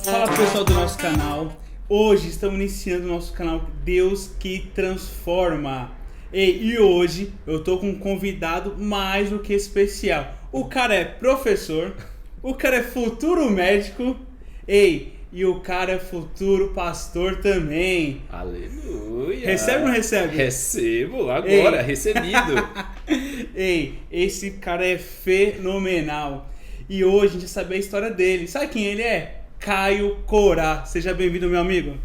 Fala pessoal do nosso canal, hoje estamos iniciando o nosso canal Deus que Transforma. E hoje eu tô com um convidado mais do que especial. O cara é professor, o cara é futuro médico, e o cara é futuro pastor também. Aleluia! Recebe ou não recebe? Recebo, agora, recebido. Esse cara é fenomenal. E hoje a gente vai saber a história dele. Sabe quem ele é? Caio Corá. Seja bem-vindo, meu amigo.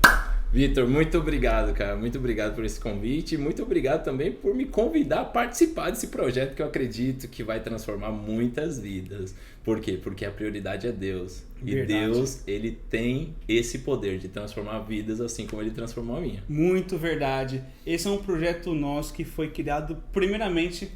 Vitor, muito obrigado, cara. Muito obrigado por esse convite. Muito obrigado também por me convidar a participar desse projeto que eu acredito que vai transformar muitas vidas. Por quê? Porque a prioridade é Deus. Verdade. E Deus, ele tem esse poder de transformar vidas assim como ele transformou a minha. Muito verdade. Esse é um projeto nosso que foi criado primeiramente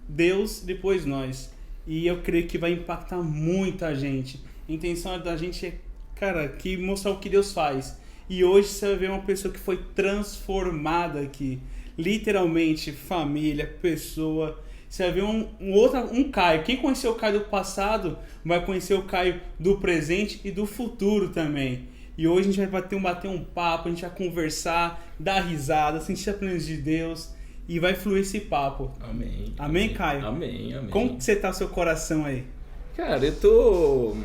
Deus, depois nós. E eu creio que vai impactar muita gente. A intenção da gente é, cara, que mostrar o que Deus faz. E hoje você vai ver uma pessoa que foi transformada aqui. Literalmente, família, pessoa. Você vai ver um Caio. Quem conheceu o Caio do passado vai conhecer o Caio do presente e do futuro também. E hoje a gente vai bater um papo, a gente vai conversar, dar risada, sentir a presença de Deus e vai fluir esse papo. Amém. Amém, Caio? Amém. Como que você tá, seu coração aí? Cara, eu tô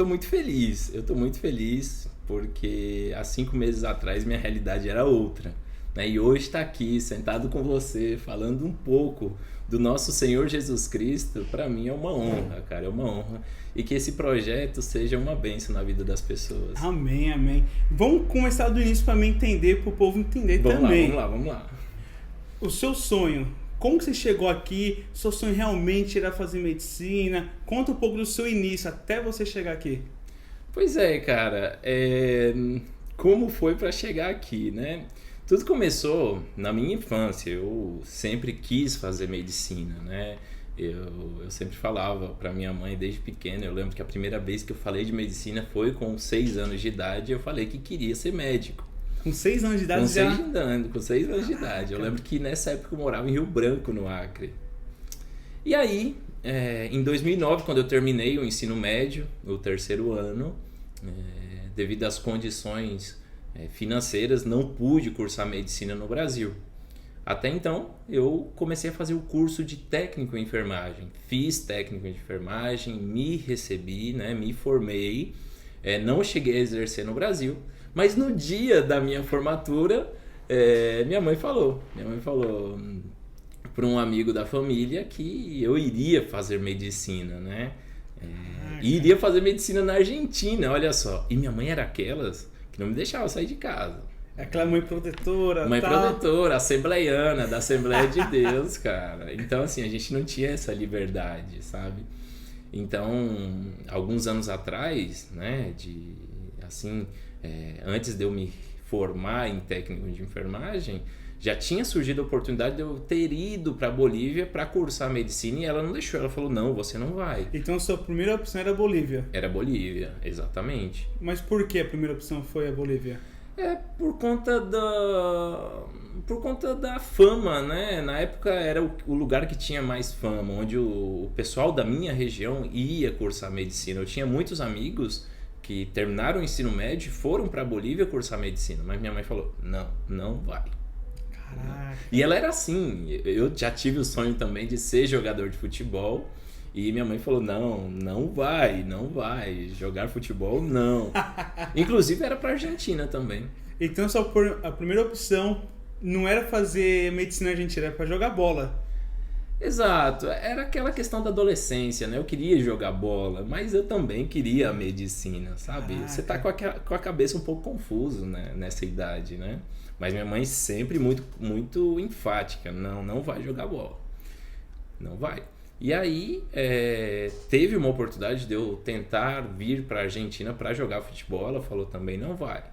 muito feliz. Eu tô muito feliz porque há 5 meses atrás minha realidade era outra, né? E hoje estar aqui, sentado com você, falando um pouco do nosso Senhor Jesus Cristo, para mim é uma honra, cara, é uma honra. E que esse projeto seja uma bênção na vida das pessoas. Amém, amém. Vamos começar do início para mim entender, para o povo entender também. Vamos lá. O seu sonho, como que você chegou aqui? Seu sonho realmente era fazer medicina? Conta um pouco do seu início até você chegar aqui. Pois é, cara, como foi para chegar aqui, né? Tudo começou na minha infância. Eu sempre quis fazer medicina, né? Eu sempre falava para minha mãe desde pequeno. Eu lembro que a primeira vez que eu falei de medicina foi com 6 anos de idade. Eu falei que queria ser médico. Com 6 anos de idade com já? Com 6 anos de idade. Eu lembro que nessa época eu morava em Rio Branco, no Acre. E aí, em 2009, quando eu terminei o ensino médio, o 3º ano, devido às condições financeiras, não pude cursar medicina no Brasil. Até então, eu comecei a fazer o curso de técnico em enfermagem. Fiz técnico em enfermagem, me recebi, né, me formei. Não cheguei a exercer no Brasil, mas no dia da minha formatura, minha mãe falou para um amigo da família que eu iria fazer medicina, né? Iria fazer medicina na Argentina, olha só. E minha mãe era aquelas que não me deixava sair de casa. Aquela mãe protetora. Mãe protetora, assembleiana, da Assembleia de Deus, cara. Então, assim, a gente não tinha essa liberdade, sabe? Então, alguns anos atrás, né, antes de eu me formar em técnico de enfermagem, já tinha surgido a oportunidade de eu ter ido para a Bolívia para cursar medicina e ela não deixou. Ela falou, não, você não vai. Então a sua primeira opção era a Bolívia? Era Bolívia, exatamente. Mas por que a primeira opção foi a Bolívia? Por conta da fama, né? Na época era o lugar que tinha mais fama, onde o pessoal da minha região ia cursar medicina. Eu tinha muitos amigos que terminaram o ensino médio e foram para a Bolívia cursar medicina. Mas minha mãe falou, não vai. Caraca. E ela era assim, eu já tive o sonho também de ser jogador de futebol e minha mãe falou, não vai, jogar futebol não. Inclusive era pra Argentina também. Então a primeira opção não era fazer medicina argentina, era pra jogar bola. Exato, era aquela questão da adolescência, né? Eu queria jogar bola, mas eu também queria a medicina, sabe? Caraca. Você tá com a cabeça um pouco confuso, né? Nessa idade, né? Mas minha mãe sempre muito, muito enfática, não vai jogar bola, não vai. E aí teve uma oportunidade de eu tentar vir para a Argentina para jogar futebol, ela falou também não vai.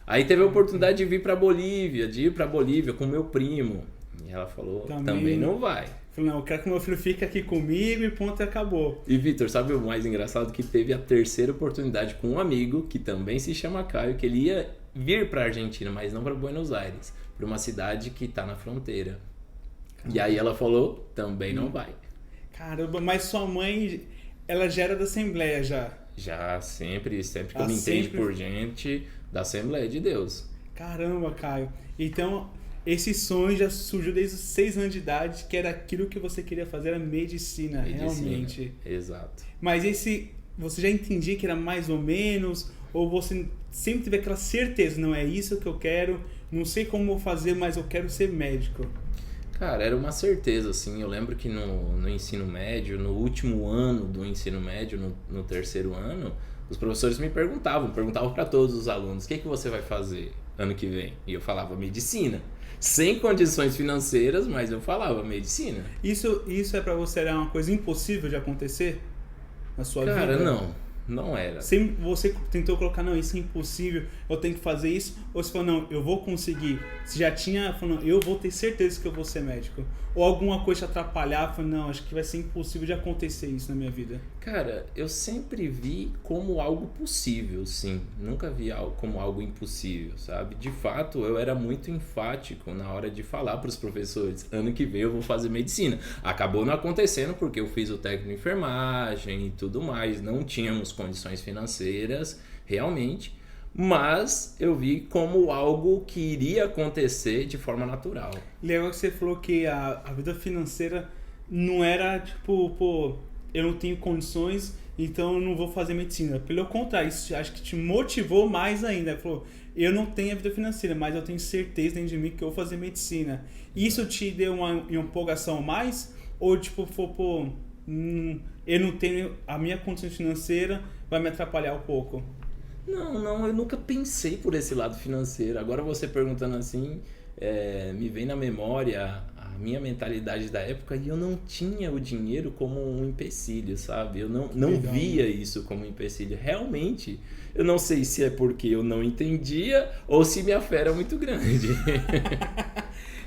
Aí teve a oportunidade de ir para Bolívia com meu primo, e ela falou também não vai. Falei, não, eu quero que meu filho fique aqui comigo e ponto, e acabou. E Vitor, sabe o mais engraçado? Que teve a terceira oportunidade com um amigo, que também se chama Caio, que ele ia vir para a Argentina, mas não para Buenos Aires, para uma cidade que está na fronteira. E aí ela falou, também não vai. Caramba, mas sua mãe, ela já era da Assembleia já. Já sempre que eu Ah, me entendo sempre. por gente da Assembleia de Deus. Caramba, Caio. Então, esse sonho já surgiu desde os 6 anos de idade, que era aquilo que você queria fazer, era medicina, realmente. Exato. Mas você já entendia que era mais ou menos, ou você sempre teve aquela certeza, não é isso que eu quero, não sei como vou fazer, mas eu quero ser médico. Cara, era uma certeza, assim. Eu lembro que no ensino médio, no último ano do ensino médio, no terceiro ano, os professores me perguntavam para todos os alunos, o que você vai fazer ano que vem? E eu falava medicina. Sem condições financeiras, mas eu falava medicina. Isso é pra você, era uma coisa impossível de acontecer na sua vida? Cara, não era. Sempre você tentou colocar, não, isso é impossível, eu tenho que fazer isso, ou você falou, não, eu vou conseguir. Você já tinha, falou, não, eu vou ter certeza que eu vou ser médico. Ou alguma coisa te atrapalhar, falou, não, acho que vai ser impossível de acontecer isso na minha vida. Cara, eu sempre vi como algo possível, sim. Nunca vi como algo impossível, sabe? De fato, eu era muito enfático na hora de falar para os professores, ano que vem eu vou fazer medicina. Acabou não acontecendo porque eu fiz o técnico de enfermagem e tudo mais. Não tínhamos condições financeiras, realmente. Mas eu vi como algo que iria acontecer de forma natural. Legal que você falou que a vida financeira não era tipo, pô, eu não tenho condições, então eu não vou fazer medicina. Pelo contrário, isso acho que te motivou mais ainda. Falou, eu não tenho a vida financeira, mas eu tenho certeza dentro de mim que eu vou fazer medicina. Isso te deu uma empolgação a mais? Ou tipo, pô, eu não tenho, a minha condição financeira vai me atrapalhar um pouco? Não, eu nunca pensei por esse lado financeiro. Agora você perguntando assim, me vem na memória a minha mentalidade da época e eu não tinha o dinheiro como um empecilho, sabe? Eu não via isso como um empecilho. Realmente, eu não sei se é porque eu não entendia ou se minha fé era muito grande.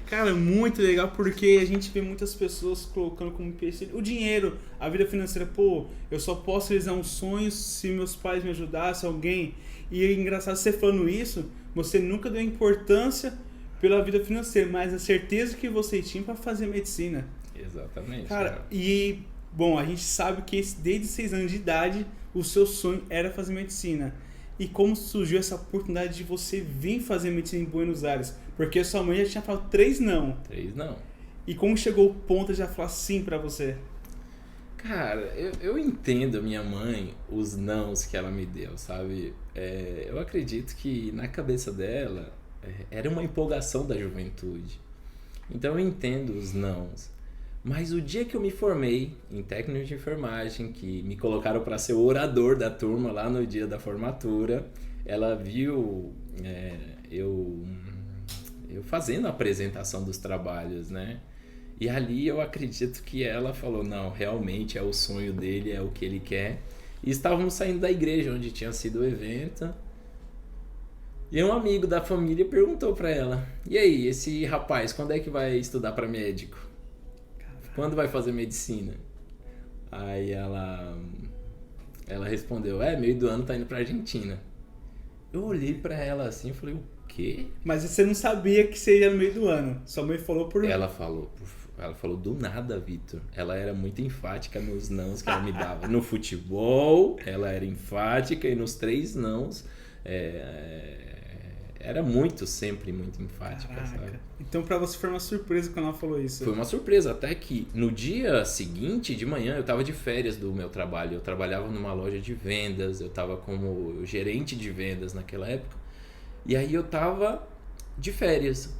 Cara, muito legal porque a gente vê muitas pessoas colocando como empecilho o dinheiro, a vida financeira. Pô, eu só posso realizar um sonho se meus pais me ajudassem, alguém. E é engraçado você falando isso, você nunca deu importância pela vida financeira, mas a certeza que você tinha para fazer medicina. Exatamente. Cara, e bom, a gente sabe que desde 6 anos de idade o seu sonho era fazer medicina. E como surgiu essa oportunidade de você vir fazer medicina em Buenos Aires? Porque sua mãe já tinha falado 3 não. 3 não. E como chegou o ponto de já falar sim pra você? Cara, eu entendo a minha mãe, os nãos que ela me deu, sabe? Eu acredito que na cabeça dela era uma empolgação da juventude. Então eu entendo os nãos. Mas o dia que eu me formei em técnico de enfermagem, que me colocaram para ser o orador da turma lá no dia da formatura, ela viu eu fazendo a apresentação dos trabalhos, né? E ali eu acredito que ela falou, não, realmente é o sonho dele, é o que ele quer. E estávamos saindo da igreja onde tinha sido o evento. E um amigo da família perguntou para ela, e aí, esse rapaz, quando é que vai estudar para médico? Quando vai fazer medicina? Aí ela respondeu, meio do ano tá indo pra Argentina. Eu olhei pra ela assim e falei, o quê? Mas você não sabia que seria no meio do ano. Sua mãe falou por... Ela falou do nada, Vitor. Ela era muito enfática nos nãos que ela me dava. No futebol, ela era enfática e nos 3 nãos... Era sempre muito enfática, Caraca. sabe? Então pra você foi uma surpresa quando ela falou isso. Foi uma surpresa, até que no dia seguinte, de manhã, eu tava de férias do meu trabalho. Eu trabalhava numa loja de vendas, eu tava como gerente de vendas naquela época. E aí eu tava de férias.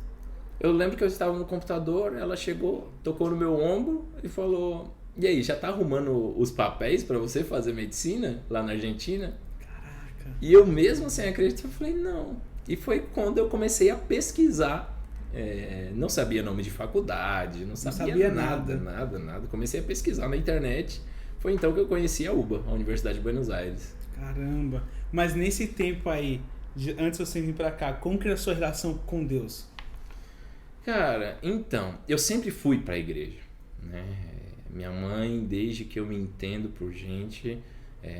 Eu lembro que eu estava no computador, ela chegou, tocou no meu ombro e falou, e aí, já tá arrumando os papéis pra você fazer medicina lá na Argentina? Caraca. E eu mesmo sem acreditar, eu falei, não. E foi quando eu comecei a pesquisar. Não sabia nome de faculdade, não sabia nada. Comecei a pesquisar na internet. Foi então que eu conheci a UBA, a Universidade de Buenos Aires. Caramba. Mas nesse tempo aí, antes de você vir pra cá, como que era a sua relação com Deus? Cara, então, eu sempre fui pra igreja, né? Minha mãe, desde que eu me entendo por gente,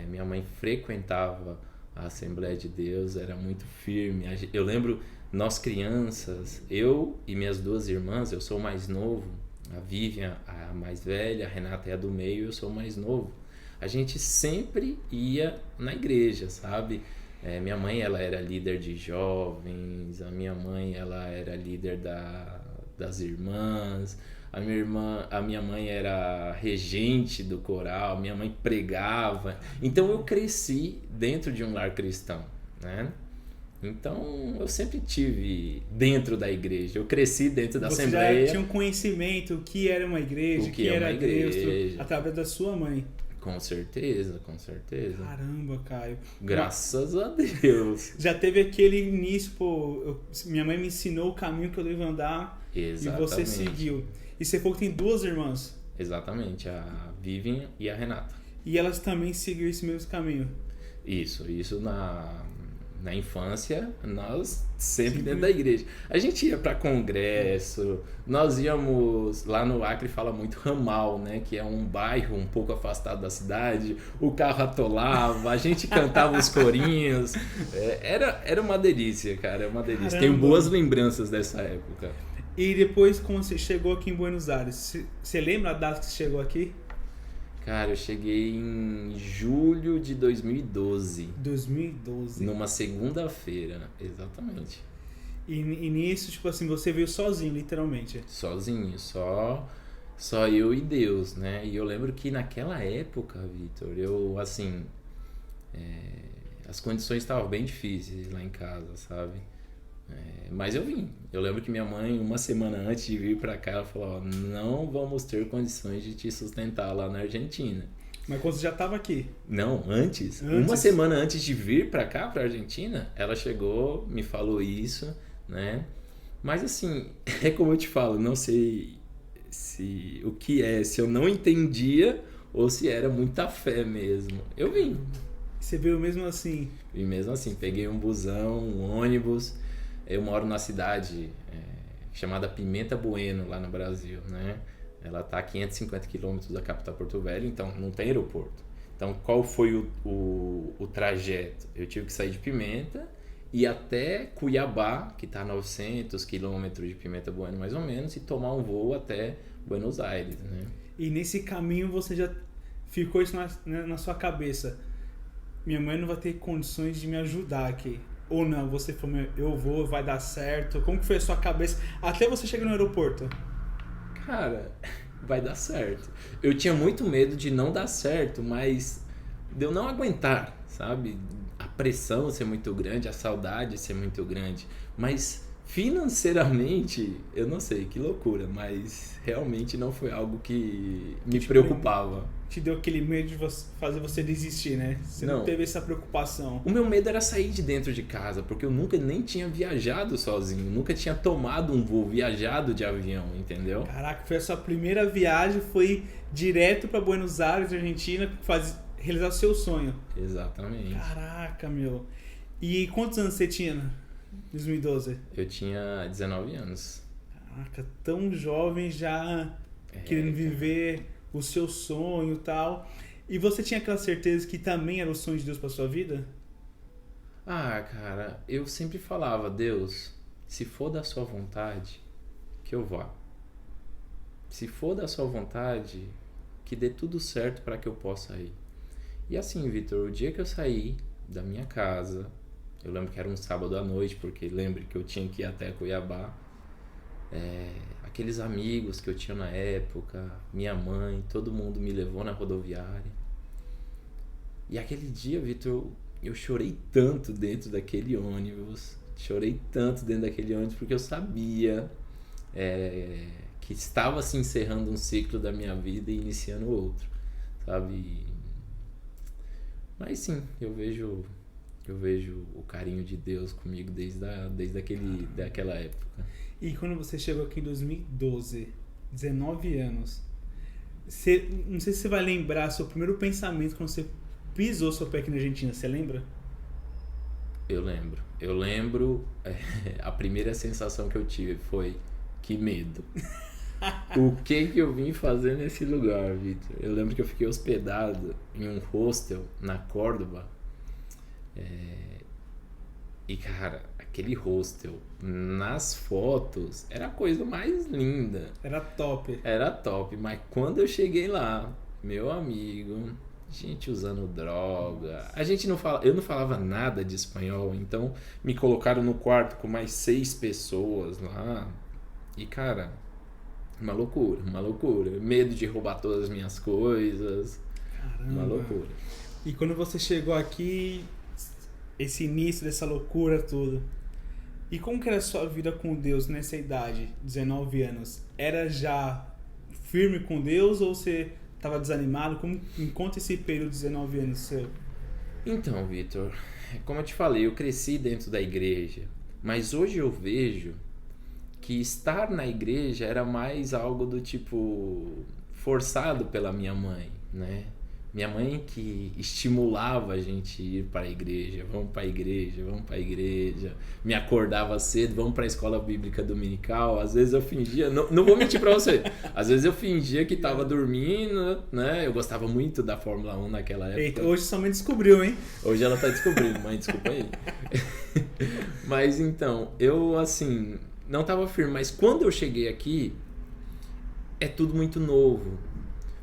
minha mãe frequentava a Assembleia de Deus, era muito firme. Eu lembro, nós crianças, eu e minhas 2 irmãs, eu sou o mais novo, A Vivian, a mais velha, a Renata é a do meio e eu sou o mais novo. A gente sempre ia na igreja, sabe? Minha mãe, ela era líder de jovens, a minha mãe, ela era líder das irmãs, a minha mãe era regente do coral, minha mãe pregava. Então eu cresci dentro de um lar cristão, né? Então eu sempre tive dentro da igreja, eu cresci dentro da Assembleia. Você já tinha um conhecimento o que era uma igreja, o que era Deus, através da sua mãe. Com certeza, com certeza. Caramba, Caio. Graças a Deus. Já teve aquele início, minha mãe me ensinou o caminho que eu devo andar. Exatamente. E você seguiu. E você falou que tem 2 irmãs. Exatamente, a Vivian e a Renata. E elas também seguiram esse mesmo caminho. Isso na infância, nós sempre dentro da igreja. A gente ia para congresso, nós íamos, lá no Acre fala muito Ramal, né? Que é um bairro um pouco afastado da cidade, o carro atolava, a gente cantava os corinhos, era uma delícia, cara, é uma delícia. Caramba. Tenho boas lembranças dessa época. E depois, quando você chegou aqui em Buenos Aires, você lembra a data que você chegou aqui? Cara, eu cheguei em julho de 2012. 2012. Numa segunda-feira, exatamente. E nisso, tipo assim, você veio sozinho, literalmente? Sozinho, só eu e Deus, né? E eu lembro que naquela época, Vitor, eu, assim, as condições estavam bem difíceis lá em casa, sabe? Mas eu vim. Eu lembro que minha mãe, uma semana antes de vir pra cá, ela falou: não vamos ter condições de te sustentar lá na Argentina. Mas quando você já estava aqui? Não, antes. Uma semana antes de vir pra cá, pra Argentina, ela chegou, me falou isso, né? Mas assim, é como eu te falo, não sei se eu não entendia ou se era muita fé mesmo. Eu vim. Você veio mesmo assim? Vim mesmo assim, peguei um busão, um ônibus. Eu moro na cidade chamada Pimenta Bueno, lá no Brasil, né? Ela está a 550 quilômetros da capital Porto Velho, então não tem aeroporto. Então, qual foi o trajeto? Eu tive que sair de Pimenta e ir até Cuiabá, que está a 900 quilômetros de Pimenta Bueno, mais ou menos, e tomar um voo até Buenos Aires, né? E nesse caminho você já ficou isso na sua cabeça? Minha mãe não vai ter condições de me ajudar aqui. Ou não, você falou, eu vou, vai dar certo. Como que foi a sua cabeça até você chegar no aeroporto? Cara, vai dar certo. Eu tinha muito medo de não dar certo, mas de eu não aguentar, sabe? A pressão ser muito grande, a saudade ser muito grande. Mas financeiramente, eu não sei, que loucura, mas realmente não foi algo que me preocupava. Te deu aquele medo de fazer você desistir, né? Você não teve essa preocupação. O meu medo era sair de dentro de casa, porque eu nunca nem tinha viajado sozinho, nunca tinha tomado um voo, viajado de avião, entendeu? Caraca, foi a sua primeira viagem, foi direto para Buenos Aires, Argentina, realizar o seu sonho. Exatamente. Caraca, meu. E quantos anos você tinha em 2012? Eu tinha 19 anos. Caraca, tão jovem já querendo viver o seu sonho e tal. E você tinha aquela certeza que também era o sonho de Deus para sua vida? Ah, cara, eu sempre falava: Deus, se for da sua vontade, que eu vá. Se for da sua vontade, que dê tudo certo para que eu possa ir. E assim, Vitor, o dia que eu saí da minha casa, eu lembro que era um sábado à noite, porque lembre que eu tinha que ir até Cuiabá. Aqueles amigos que eu tinha na época, minha mãe, todo mundo me levou na rodoviária. E aquele dia, Vitor, eu chorei tanto dentro daquele ônibus, porque eu sabia que estava se encerrando um ciclo da minha vida e iniciando outro, sabe? Mas sim, eu vejo o carinho de Deus comigo desde daquela época. E quando você chegou aqui em 2012, 19 anos, não sei se você vai lembrar seu primeiro pensamento quando você pisou seu pé aqui na Argentina, você lembra? Eu lembro, a primeira sensação que eu tive foi: que medo. O que eu vim fazer nesse lugar, Vitor? Eu lembro que eu fiquei hospedado em um hostel na Córdoba. E cara, aquele hostel nas fotos era a coisa mais linda. Era top. Era top, mas quando eu cheguei lá, meu amigo, gente usando droga. Eu não falava nada de espanhol, então me colocaram no quarto com mais 6 pessoas lá. E cara, uma loucura, uma loucura. Medo de roubar todas as minhas coisas. Caramba. Uma loucura. E quando você chegou aqui, esse início dessa loucura tudo, e como que era a sua vida com Deus nessa idade, 19 anos? Era já firme com Deus ou você estava desanimado? Como me conta esse período de 19 anos seu? Então, Vitor, como eu te falei, eu cresci dentro da igreja, mas hoje eu vejo que estar na igreja era mais algo do tipo forçado pela minha mãe, né? Minha mãe que estimulava a gente ir para a igreja, vamos para a igreja, vamos para a igreja. Me acordava cedo, vamos para a escola bíblica dominical. Às vezes eu fingia, não vou mentir para você, às vezes eu fingia que estava dormindo, né? Eu gostava muito da Fórmula 1 naquela época. Eita, hoje sua mãe descobriu, hein? Hoje ela tá descobrindo, mãe, desculpa aí. Mas então, eu assim, não estava firme, mas quando eu cheguei aqui, é tudo muito novo.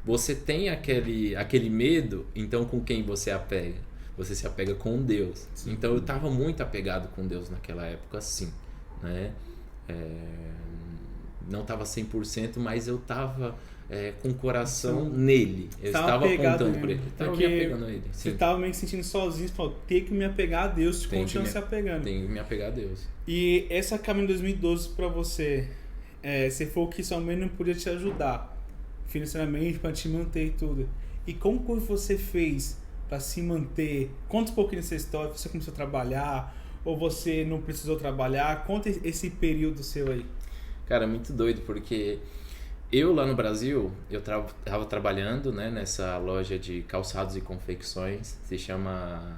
Você tem aquele medo, então com quem você apega? Você se apega com Deus. Sim. Então eu estava muito apegado com Deus naquela época, sim, né? Não estava 100%, mas eu estava com o coração nele. Eu estava apontando por ele. Estava me apegando a ele. Sim. Você estava meio que sentindo sozinho, você falou, tem que me apegar a Deus, continua se apegando. Tem que me apegar a Deus. E essa caminho de 2012 para você, você falou que sua mãe não podia te ajudar financeiramente para te manter e tudo. E como que você fez para se manter? Conta um pouquinho dessa história. Você começou a trabalhar ou você não precisou trabalhar? Conta esse período seu aí. Cara, muito doido, porque eu lá no Brasil, eu estava trabalhando, né, nessa loja de calçados e confecções, se chama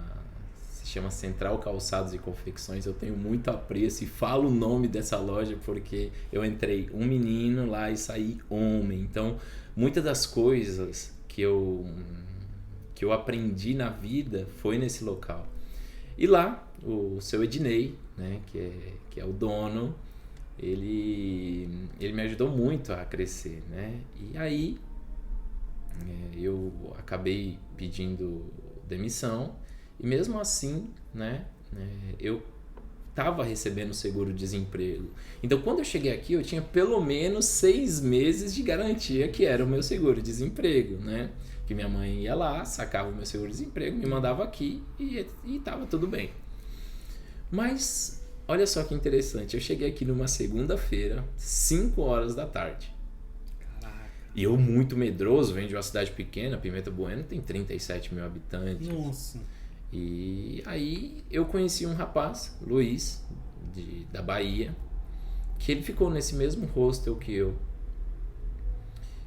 Central Calçados e Confecções. Eu tenho muito apreço e falo o nome dessa loja porque eu entrei um menino lá e saí homem. Então, muitas das coisas que eu aprendi na vida foi nesse local. E lá, o seu Ednei, né, que é o dono, ele me ajudou muito a crescer, né? E aí, eu acabei pedindo demissão. E mesmo assim, né, eu estava recebendo seguro-desemprego. Então, quando eu cheguei aqui, eu tinha pelo menos 6 meses de garantia que era o meu seguro-desemprego, né? Que minha mãe ia lá, sacava o meu seguro-desemprego, me mandava aqui e estava tudo bem. Mas, olha só que interessante, eu cheguei aqui numa segunda-feira, 5 horas da tarde. Caraca. E eu muito medroso, venho de uma cidade pequena, Pimenta Bueno tem 37 mil habitantes. Nossa. E aí eu conheci um rapaz, Luiz, da Bahia, que ele ficou nesse mesmo hostel que eu.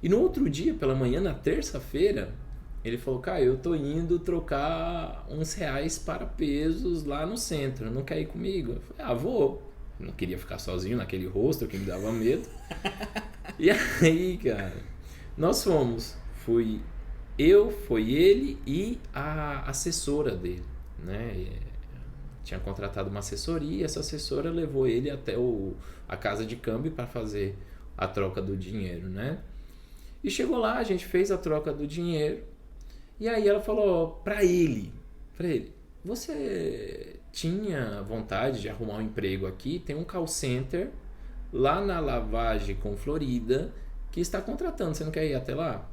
E no outro dia, pela manhã, na terça-feira, ele falou, cara, eu tô indo trocar uns reais para pesos lá no centro, não quer ir comigo? Eu falei, vou. Eu não queria ficar sozinho naquele hostel que me dava medo. E aí, cara, nós fomos. Foi ele e a assessora dele, né? Tinha contratado uma assessoria e essa assessora levou ele até a casa de câmbio para fazer a troca do dinheiro, né? E chegou lá, a gente fez a troca do dinheiro e aí ela falou para ele, você tinha vontade de arrumar um emprego aqui? Tem um call center lá na Lavagem com Florida que está contratando, você não quer ir até lá?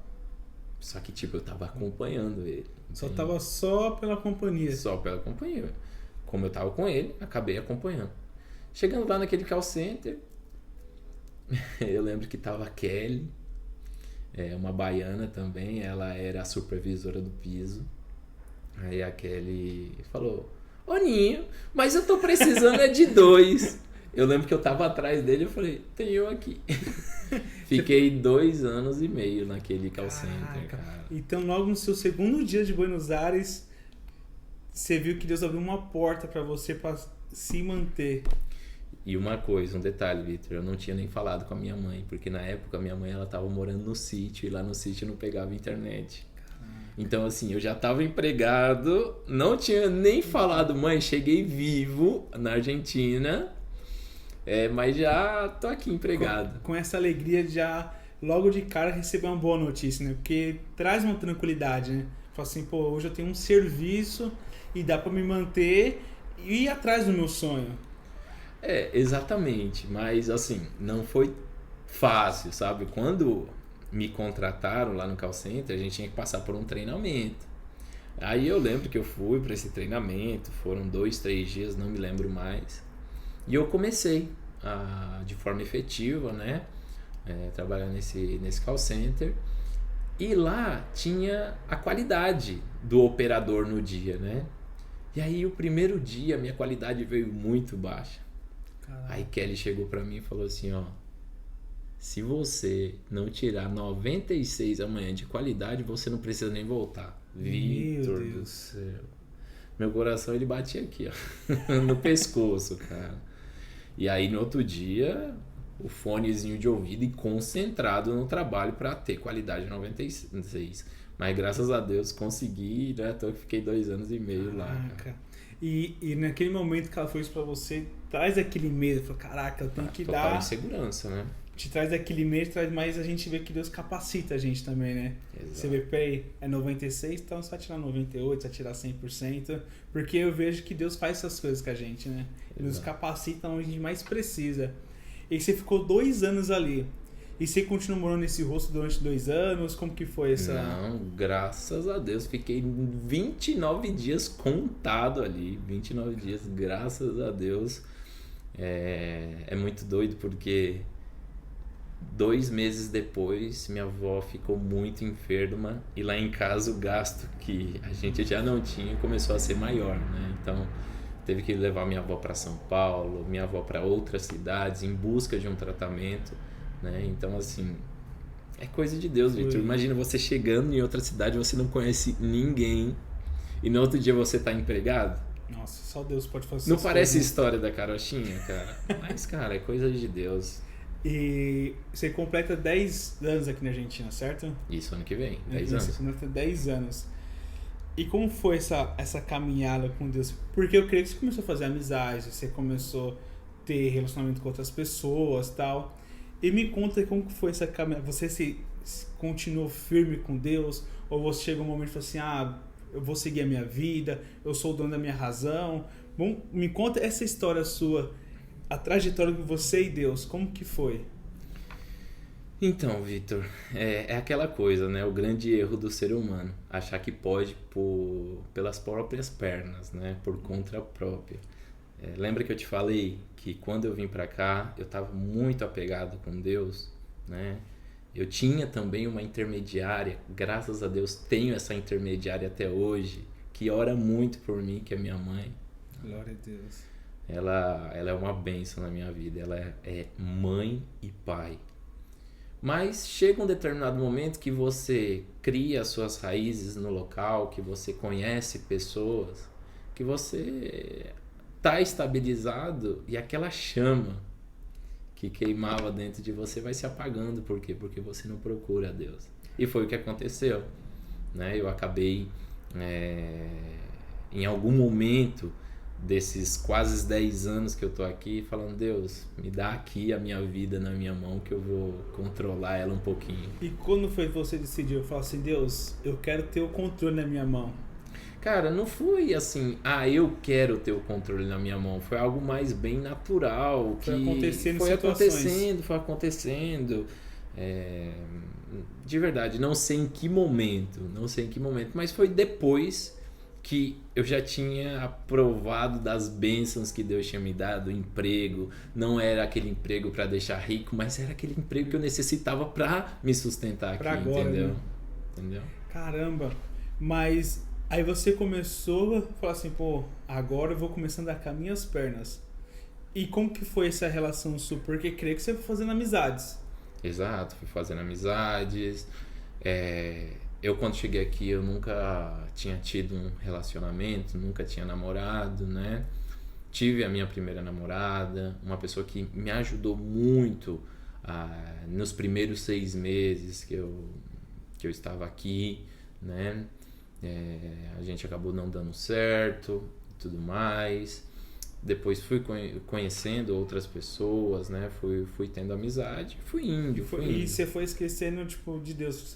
Só que, tipo, eu tava acompanhando ele. Só tava só pela companhia. Só pela companhia. Como eu tava com ele, acabei acompanhando. Chegando lá naquele call center, eu lembro que tava a Kelly, uma baiana também, ela era a supervisora do piso. Aí a Kelly falou, ô Ninho, mas eu tô precisando de 2. Eu lembro que eu tava atrás dele e eu falei, tem eu aqui. Fiquei 2 anos e meio naquele call center, cara. Então, logo no seu segundo dia de Buenos Aires, você viu que Deus abriu uma porta para você para se manter. E uma coisa, um detalhe, Vitor, eu não tinha nem falado com a minha mãe, porque na época a minha mãe ela tava morando no sítio e lá no sítio não pegava internet. Então, assim, eu já estava empregado, não tinha nem falado, mãe, cheguei vivo na Argentina, mas já tô aqui empregado. Com essa alegria de já, logo de cara, receber uma boa notícia, né? Porque traz uma tranquilidade, né? Fala assim, pô, hoje eu tenho um serviço e dá pra me manter e ir atrás do meu sonho. Exatamente, mas assim, não foi fácil, sabe? Quando me contrataram lá no call center, a gente tinha que passar por um treinamento. Aí eu lembro que eu fui para esse treinamento, foram 2, 3 dias, não me lembro mais. E eu comecei de forma efetiva, né? Trabalhar nesse call center. E lá tinha a qualidade do operador no dia, né? E aí o primeiro dia a minha qualidade veio muito baixa. Caralho. Aí Kelly chegou pra mim e falou assim, ó, se você não tirar 96 amanhã de qualidade, você não precisa nem voltar. Vitor do céu. Meu coração ele batia aqui, ó, no pescoço, cara. E aí no outro dia, o fonezinho de ouvido e concentrado no trabalho pra ter qualidade 96. Mas graças a Deus consegui, né? Então eu fiquei 2 anos e meio lá. Cara. E naquele momento que ela foi isso pra você, traz aquele medo, fala, caraca, eu tenho que total dar... insegurança, né? Te traz aquele medo, traz mais a gente vê que Deus capacita a gente também, né? Exato. Você vê, peraí, é 96, então você vai tirar 98, você vai tirar 100%, porque eu vejo que Deus faz essas coisas com a gente, né? Ele nos capacita onde a gente mais precisa. E você ficou 2 anos ali. E você continuou morando nesse rosto durante 2 anos? Como que foi essa... Não, graças a Deus. Fiquei 29 dias contado ali. 29 dias, graças a Deus. É muito doido porque 2 meses depois minha avó ficou muito enferma. E lá em casa o gasto que a gente já não tinha começou a ser maior, né? Então teve que levar minha avó para São Paulo, minha avó para outras cidades em busca de um tratamento. Né? Então, assim, é coisa de Deus, Vitor. Imagina você chegando em outra cidade, você não conhece ninguém e no outro dia você tá empregado. Nossa, só Deus pode fazer isso. Não parece história da carochinha, cara? Mas, cara, é coisa de Deus. E você completa 10 anos aqui na Argentina, certo? Isso, ano que vem, 10 anos. Você completa 10 anos. E como foi essa caminhada com Deus? Porque eu creio que você começou a fazer amizade, você começou a ter relacionamento com outras pessoas e tal. E me conta como que foi essa caminhada. Você se continuou firme com Deus? Ou você chegou um momento e falou assim, eu vou seguir a minha vida, eu sou o dono da minha razão. Bom, me conta essa história sua, a trajetória de você e Deus, como que foi? Então, Vitor, é aquela coisa, né? O grande erro do ser humano, achar que pode pelas próprias pernas, né? Por conta própria. Lembra que eu te falei que quando eu vim pra cá, eu estava muito apegado com Deus, né? Eu tinha também uma intermediária, graças a Deus tenho essa intermediária até hoje, que ora muito por mim, que é minha mãe. Glória a Deus. Ela é uma bênção na minha vida, ela é mãe e pai. Mas chega um determinado momento que você cria as suas raízes no local, que você conhece pessoas, que você tá estabilizado e aquela chama que queimava dentro de você vai se apagando. Por quê? Porque você não procura a Deus. E foi o que aconteceu, né? Eu acabei em algum momento desses quase 10 anos que eu tô aqui falando, Deus, me dá aqui a minha vida na minha mão que eu vou controlar ela um pouquinho. E quando foi que você decidiu? Falar assim, Deus, eu quero ter o controle na minha mão. Cara, não foi assim, eu quero ter o controle na minha mão. Foi algo mais bem natural. Foi acontecendo. De verdade, não sei em que momento, mas foi depois que eu já tinha aprovado das bênçãos que Deus tinha me dado, o emprego. Não era aquele emprego para deixar rico, mas era aquele emprego que eu necessitava para me sustentar pra aqui, agora, entendeu? Né? Entendeu? Caramba, mas aí você começou a falar assim, pô, agora eu vou começando a andar com as minhas pernas. E como que foi essa relação sua? Porque creio que você foi fazendo amizades. Exato, fui fazendo amizades. Eu quando cheguei aqui eu nunca tinha tido um relacionamento, nunca tinha namorado, né? Tive a minha primeira namorada, uma pessoa que me ajudou muito nos primeiros 6 meses que eu estava aqui, né? A gente acabou não dando certo e tudo mais. Depois fui conhecendo outras pessoas, né? Fui tendo amizade, fui indo. E você foi esquecendo, tipo, de Deus.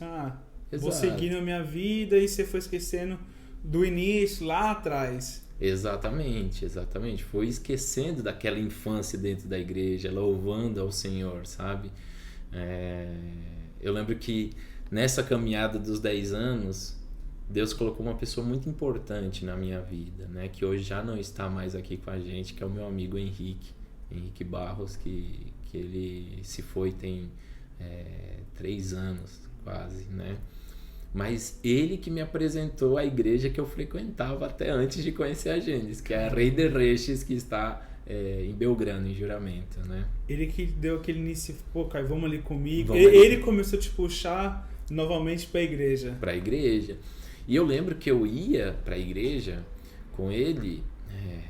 Vou Exato. seguindo a minha vida, e você foi esquecendo do início, lá atrás. Exatamente. Fui esquecendo daquela infância dentro da igreja, louvando ao Senhor, sabe? Eu lembro que nessa caminhada dos 10 anos, Deus colocou uma pessoa muito importante na minha vida, né? Que hoje já não está mais aqui com a gente, que é o meu amigo Henrique Barros, que ele se foi tem 3 anos quase, né? Mas ele que me apresentou a igreja que eu frequentava até antes de conhecer a Gênesis, que é a Rei de Reixes, que está em Belgrano, em Juramento, né? Ele que deu aquele início, pô, Caio, vamos ali comigo. Vamos ali. Ele começou a te puxar novamente para a igreja. Para a igreja. E eu lembro que eu ia para a igreja com ele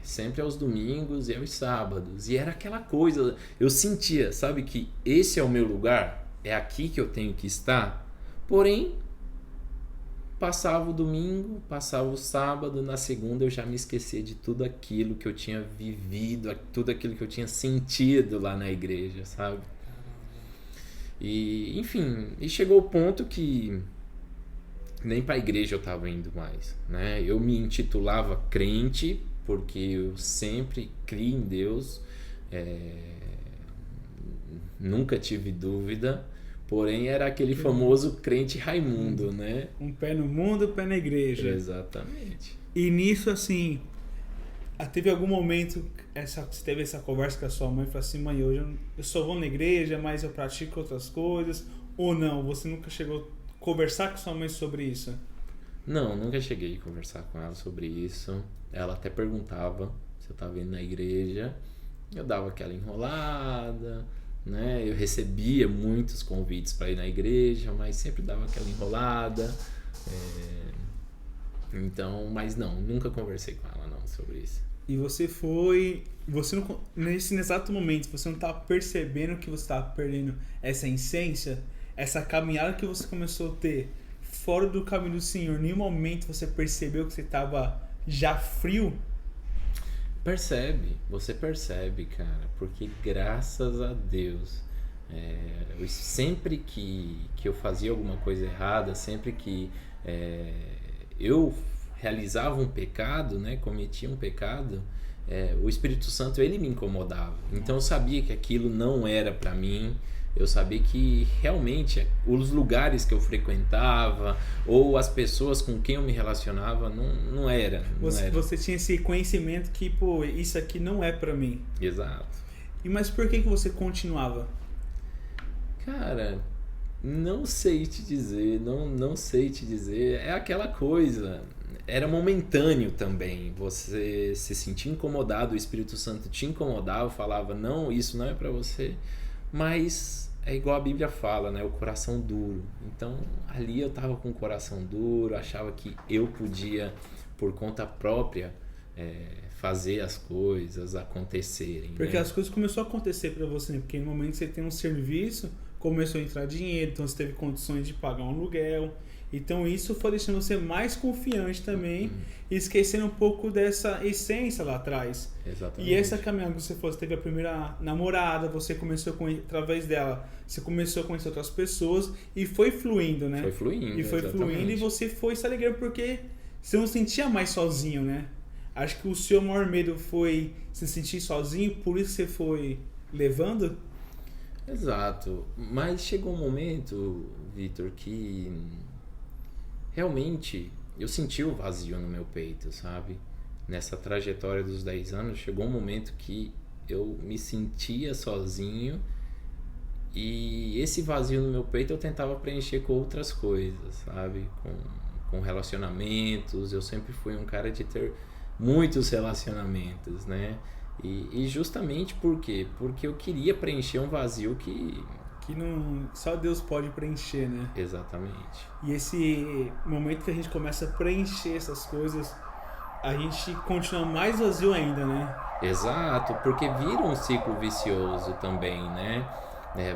sempre aos domingos e aos sábados. E era aquela coisa, eu sentia, sabe, que esse é o meu lugar, é aqui que eu tenho que estar. Porém, passava o domingo, passava o sábado, na segunda eu já me esquecia de tudo aquilo que eu tinha vivido, tudo aquilo que eu tinha sentido lá na igreja, sabe? E, enfim, e chegou o ponto que nem para a igreja eu estava indo mais, né? Eu me intitulava crente porque eu sempre criei em Deus, nunca tive dúvida, porém era aquele famoso crente Raimundo, né? Um pé no mundo, um pé na igreja. Exatamente. E nisso, assim, teve algum momento você teve essa conversa com a sua mãe e falou assim: mãe, hoje eu só vou na igreja, mas eu pratico outras coisas? Ou não? Você nunca chegou a conversar com sua mãe sobre isso? Não, nunca cheguei a conversar com ela sobre isso. Ela até perguntava se eu estava indo na igreja. Eu dava aquela enrolada, né? Eu recebia muitos convites para ir na igreja, mas sempre dava aquela enrolada. Então, mas não, nunca conversei com ela não sobre isso. E nesse exato momento, você não estava percebendo que você estava perdendo essa essência, essa caminhada que você começou a ter fora do caminho do Senhor? Em nenhum momento você percebeu que você estava já frio? Você percebe, cara, porque graças a Deus, sempre que eu fazia alguma coisa errada, sempre que eu realizava um pecado, né, cometia um pecado, o Espírito Santo, ele me incomodava. Então eu sabia que aquilo não era para mim. Eu sabia que realmente os lugares que eu frequentava ou as pessoas com quem eu me relacionava não era. Você tinha esse conhecimento que, pô, isso aqui não é pra mim. Exato. Mas por que você continuava? Cara, não sei te dizer, não sei te dizer. É aquela coisa, era momentâneo também. Você se sentia incomodado, o Espírito Santo te incomodava, falava, não, isso não é pra você. Mas é igual a Bíblia fala, né? O coração duro. Então, ali eu tava com o coração duro, achava que eu podia, por conta própria, fazer as coisas acontecerem. Porque né? as coisas começaram a acontecer pra você, né? Porque no momento que você tem um serviço, começou a entrar dinheiro, então você teve condições de pagar um aluguel. Então isso foi deixando você mais confiante também, e esquecendo um pouco dessa essência lá atrás. Exatamente. E essa caminhada que você teve a primeira namorada, você começou através dela, você começou a conhecer outras pessoas e foi fluindo, né? Foi fluindo, E foi exatamente. fluindo, e você foi se alegrando porque você não se sentia mais sozinho, né? Acho que o seu maior medo foi se sentir sozinho, por isso você foi levando? Exato. Mas chegou um momento, Vitor, que realmente eu senti o vazio no meu peito, sabe? Nessa trajetória dos 10 anos, chegou um momento que eu me sentia sozinho, e esse vazio no meu peito eu tentava preencher com outras coisas, sabe? Com relacionamentos. Eu sempre fui um cara de ter muitos relacionamentos, né? E justamente por quê? Porque eu queria preencher um vazio que não, só Deus pode preencher, né? Exatamente. E esse momento que a gente começa a preencher essas coisas, a gente continua mais vazio ainda, né? Exato, porque vira um ciclo vicioso também, né?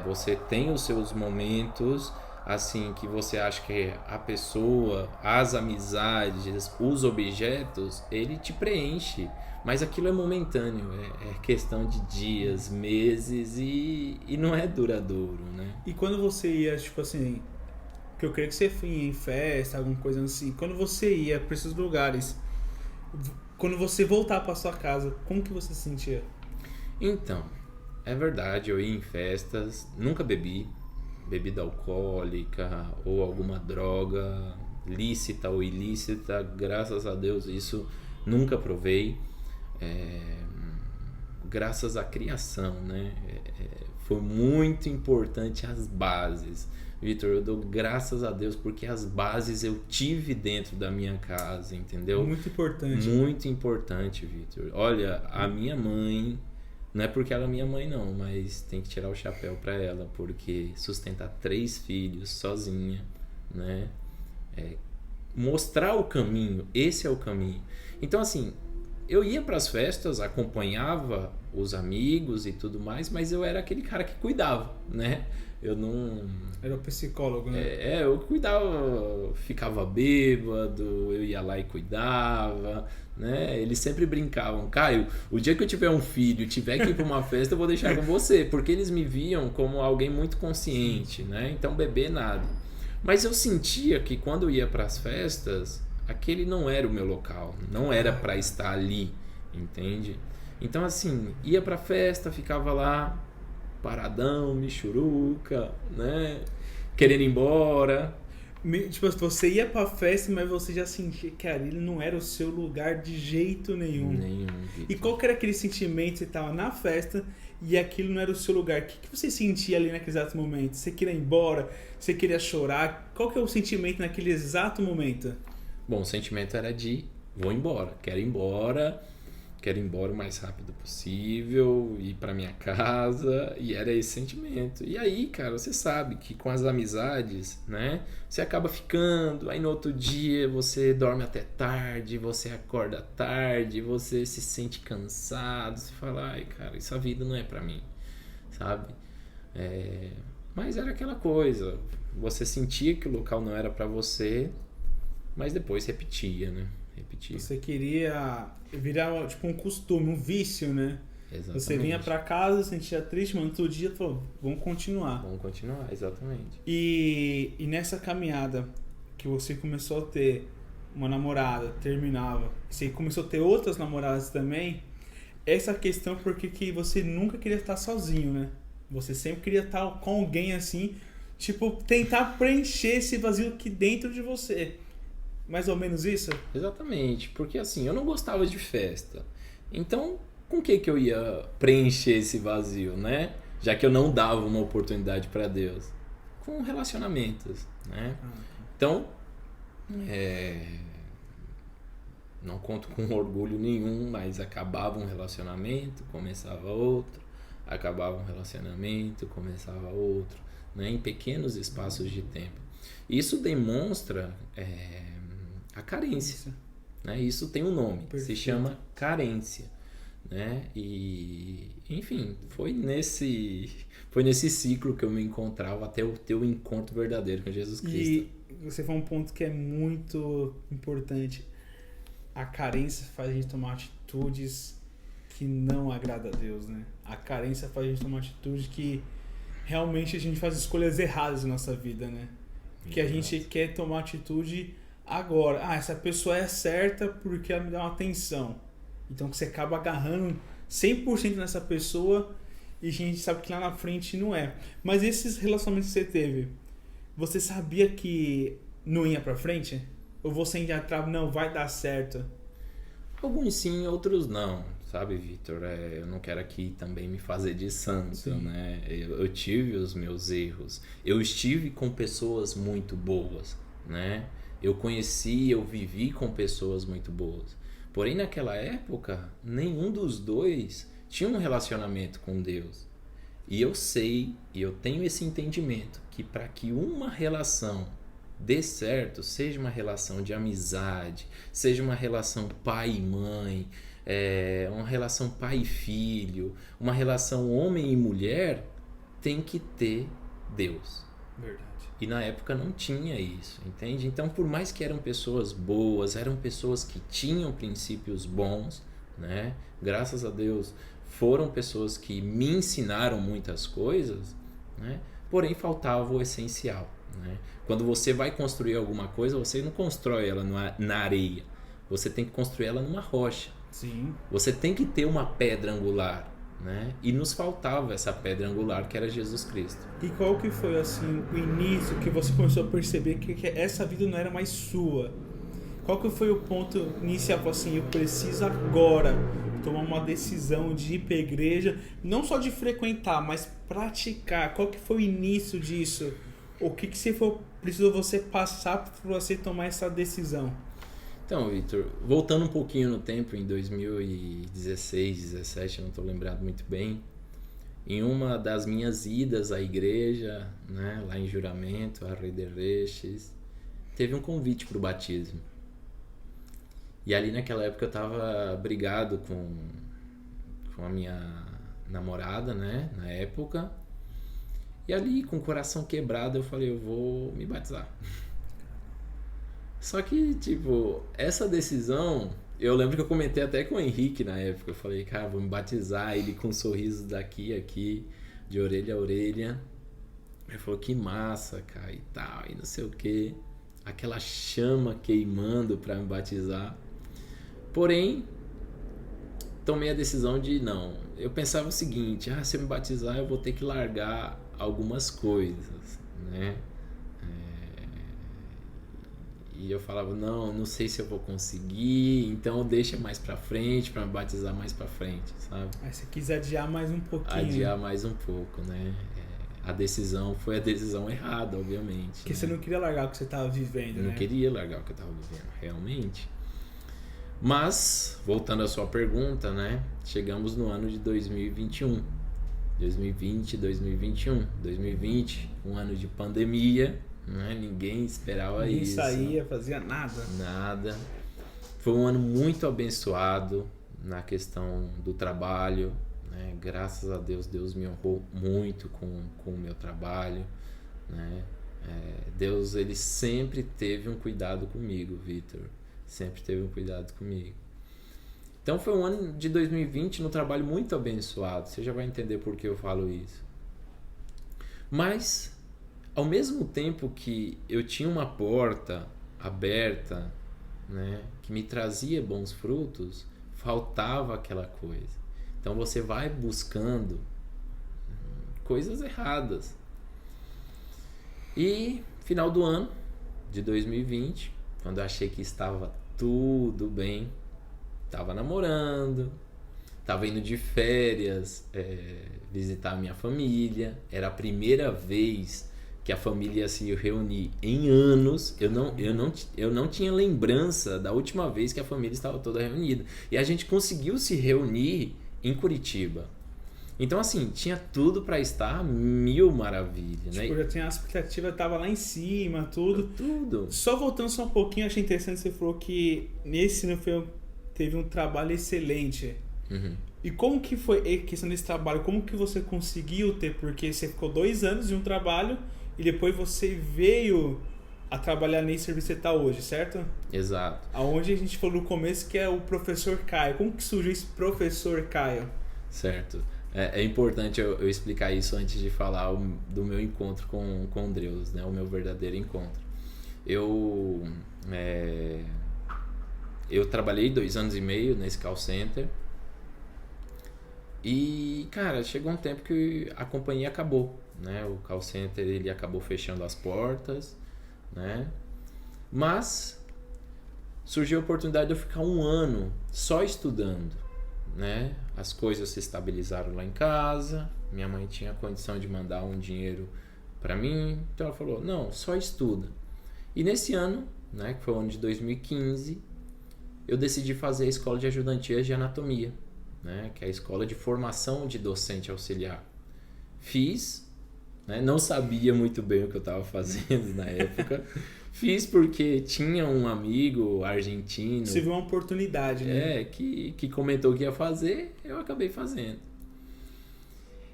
Você tem os seus momentos assim, que você acha que a pessoa, as amizades, os objetos, ele te preenche. Mas aquilo é momentâneo, é questão de dias, meses e não é duradouro, né? E quando você ia, tipo assim, que eu creio que você ia em festa, alguma coisa assim, quando você ia pra esses lugares, quando você voltar pra sua casa, como que você se sentia? Então, é verdade, eu ia em festas, nunca bebi bebida alcoólica ou alguma droga, lícita ou ilícita, graças a Deus isso nunca provei. Graças à criação, né? Foi muito importante as bases. Vitor, eu dou graças a Deus porque as bases eu tive dentro da minha casa, entendeu? Muito importante. Muito importante, Vitor. Olha, a minha mãe, não é porque ela é minha mãe não, mas tem que tirar o chapéu para ela, porque sustentar 3 filhos sozinha, né? Mostrar o caminho, esse é o caminho. Então assim, eu ia para as festas, acompanhava os amigos e tudo mais, mas eu era aquele cara que cuidava, né? Eu não... Era o psicólogo, né? eu cuidava, ficava bêbado, eu ia lá e cuidava, né? Eles sempre brincavam, Caio, o dia que eu tiver um filho, tiver que ir para uma festa, eu vou deixar com você, porque eles me viam como alguém muito consciente, né? Então beber nada. Mas eu sentia que quando eu ia para as festas, aquele não era o meu local, não era para estar ali, entende? Então assim, ia pra festa, ficava lá paradão, michuruca, né? Querendo ir embora. Tipo, você ia pra festa, mas você já sentia que ali não era o seu lugar de jeito nenhum. E qual que era aquele sentimento? Você tava na festa e aquilo não era o seu lugar. O que você sentia ali naquele exato momento? Você queria ir embora? Você queria chorar? Qual que é o sentimento naquele exato momento? Bom, o sentimento era de vou embora, quero ir embora o mais rápido possível, ir pra minha casa, e era esse sentimento. E aí, cara, você sabe que com as amizades, né, você acaba ficando, aí no outro dia você dorme até tarde, você acorda tarde, você se sente cansado, você fala, ai, cara, essa vida não é pra mim, sabe? Mas era aquela coisa, você sentia que o local não era pra você, mas depois repetia, né? Você queria virar tipo um costume, um vício, né? Exatamente. Você vinha pra casa, sentia triste, mas no outro dia falou, vamos continuar. Vamos continuar, exatamente. E nessa caminhada que você começou a ter uma namorada, terminava, você começou a ter outras namoradas também, essa questão porque que você nunca queria estar sozinho, né? Você sempre queria estar com alguém assim, tipo, tentar preencher esse vazio aqui dentro de você. Mais ou menos isso? Exatamente, porque assim, eu não gostava de festa. Então, com que eu ia preencher esse vazio, né? Já que eu não dava uma oportunidade para Deus. Com relacionamentos, né? Então, não conto com orgulho nenhum, mas acabava um relacionamento, começava outro. Acabava um relacionamento, começava outro. Né? Em pequenos espaços de tempo. Isso demonstra... a carência, né? Isso tem um nome, se chama carência, né? E enfim, foi nesse ciclo que eu me encontrava até o teu encontro verdadeiro com Jesus Cristo. E você falou um ponto que é muito importante. A carência faz a gente tomar atitudes que não agradam a Deus, né? A carência faz a gente tomar atitudes que realmente a gente faz escolhas erradas na nossa vida, né? Que a gente quer tomar atitude agora. Essa pessoa é certa porque ela me dá uma atenção. Então você acaba agarrando 100% nessa pessoa e a gente sabe que lá na frente não é. Mas esses relacionamentos que você teve, você sabia que não ia pra frente? Ou você ainda trava, não, vai dar certo? Alguns sim, outros não. Sabe, Vitor? Eu não quero aqui também me fazer de santo, sim, né? Eu tive os meus erros. Eu estive com pessoas muito boas, né? Eu conheci, eu vivi com pessoas muito boas. Porém, naquela época, nenhum dos dois tinha um relacionamento com Deus. E eu sei, e eu tenho esse entendimento, que para que uma relação dê certo, seja uma relação de amizade, seja uma relação pai e mãe, uma relação pai e filho, uma relação homem e mulher, tem que ter Deus. Verdade. E na época não tinha isso, entende? Então, por mais que eram pessoas boas, eram pessoas que tinham princípios bons, né? Graças a Deus, foram pessoas que me ensinaram muitas coisas, né? Porém, faltava o essencial, né? Quando você vai construir alguma coisa, você não constrói ela na areia. Você tem que construir ela numa rocha. Sim. Você tem que ter uma pedra angular, né? E nos faltava essa pedra angular que era Jesus Cristo. E qual que foi assim o início que você começou a perceber que essa vida não era mais sua? Qual que foi o ponto inicial? Assim, eu preciso agora tomar uma decisão de ir para a igreja, não só de frequentar, mas praticar. Qual que foi o início disso? O que precisou você passar para você tomar essa decisão? Então, Victor, voltando um pouquinho no tempo, em 2016, 17, não estou lembrado muito bem, em uma das minhas idas à igreja, né, lá em Juramento, a Rei de Reches, teve um convite para o batismo. E ali naquela época eu estava brigado com a minha namorada, né, na época, e ali com o coração quebrado eu falei, eu vou me batizar. Só que, tipo, essa decisão, eu lembro que eu comentei até com o Henrique na época. Eu falei, cara, vou me batizar. Ele com um sorriso daqui e aqui, de orelha a orelha. Ele falou, que massa, cara, e tal, e não sei o que. Aquela chama queimando pra me batizar. Porém, tomei a decisão de não. Eu pensava o seguinte, se eu me batizar, eu vou ter que largar algumas coisas, né? E eu falava, não sei se eu vou conseguir, então deixa mais pra frente, pra me batizar mais pra frente, sabe? Aí você quis adiar mais um pouquinho. Adiar mais um pouco, né? A decisão foi a decisão errada, obviamente. Porque né? você não queria largar o que você tava vivendo, né? Não queria largar o que eu tava vivendo, realmente. Mas, voltando à sua pergunta, né? Chegamos no ano de 2021. 2020, 2021. 2020, um ano de pandemia. Ninguém esperava Ninguém isso. Ninguém saía, fazia nada. Nada. Foi um ano muito abençoado na questão do trabalho. Né? Graças a Deus, Deus me honrou muito com o meu trabalho. Né? Deus, ele sempre teve um cuidado comigo, Victor. Sempre teve um cuidado comigo. Então foi um ano de 2020 no trabalho muito abençoado. Você já vai entender por que eu falo isso. Mas ao mesmo tempo que eu tinha uma porta aberta, né, que me trazia bons frutos, faltava aquela coisa. Então você vai buscando coisas erradas. E final do ano de 2020, quando eu achei que estava tudo bem, estava namorando, estava indo de férias visitar a minha família, era a primeira vez que a família ia se reunir em anos. Eu não tinha lembrança da última vez que a família estava toda reunida. E a gente conseguiu se reunir em Curitiba. Então, assim, tinha tudo para estar mil maravilhas, né? Tipo, já tinha a expectativa, tava lá em cima, tudo. Tudo. Só voltando só um pouquinho, achei interessante, você falou que nesse ano teve um trabalho excelente. Uhum. E como que foi a questão desse trabalho? Como que você conseguiu ter? Porque você ficou 2 anos em um trabalho e depois você veio a trabalhar nesse serviço que você está hoje, certo? Exato. Aonde a gente falou no começo que é o professor Caio. Como que surgiu esse professor Caio? Certo. É importante eu explicar isso antes de falar do meu encontro com Deus, né? O meu verdadeiro encontro. Eu trabalhei 2 anos e meio nesse call center. E, cara, chegou um tempo que a companhia acabou, né? O call center, ele acabou fechando as portas, né? Mas surgiu a oportunidade de eu ficar 1 ano só estudando, né? As coisas se estabilizaram lá em casa, minha mãe tinha condição de mandar um dinheiro para mim, então ela falou, não, só estuda. E nesse ano, né, que foi o ano de 2015, eu decidi fazer a escola de ajudantias de anatomia, né, que é a escola de formação de docente auxiliar. Fiz, né, não sabia muito bem o que eu estava fazendo na época. Fiz porque tinha um amigo argentino. Você viu uma oportunidade, né? Que comentou que ia fazer, eu acabei fazendo.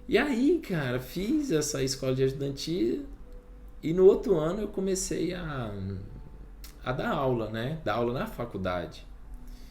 E aí, cara, fiz essa escola de ajudantia E no outro ano eu comecei a dar aula, né? Dar aula na faculdade.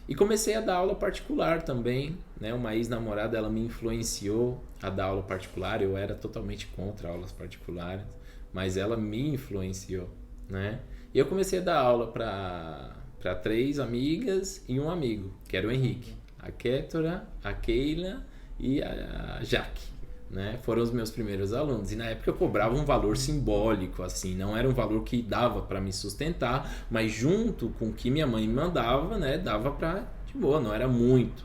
E comecei a dar aula particular também, né? Uma ex-namorada, ela me influenciou a dar aula particular. Eu era totalmente contra aulas particulares, mas ela me influenciou, né? E eu comecei a dar aula para 3 amigas e um amigo, que era o Henrique. A Kétora, a Keila e a Jaque, né? Foram os meus primeiros alunos. E na época eu cobrava um valor simbólico, assim, não era um valor que dava para me sustentar, mas junto com o que minha mãe me mandava, né, dava para de boa, não era muito.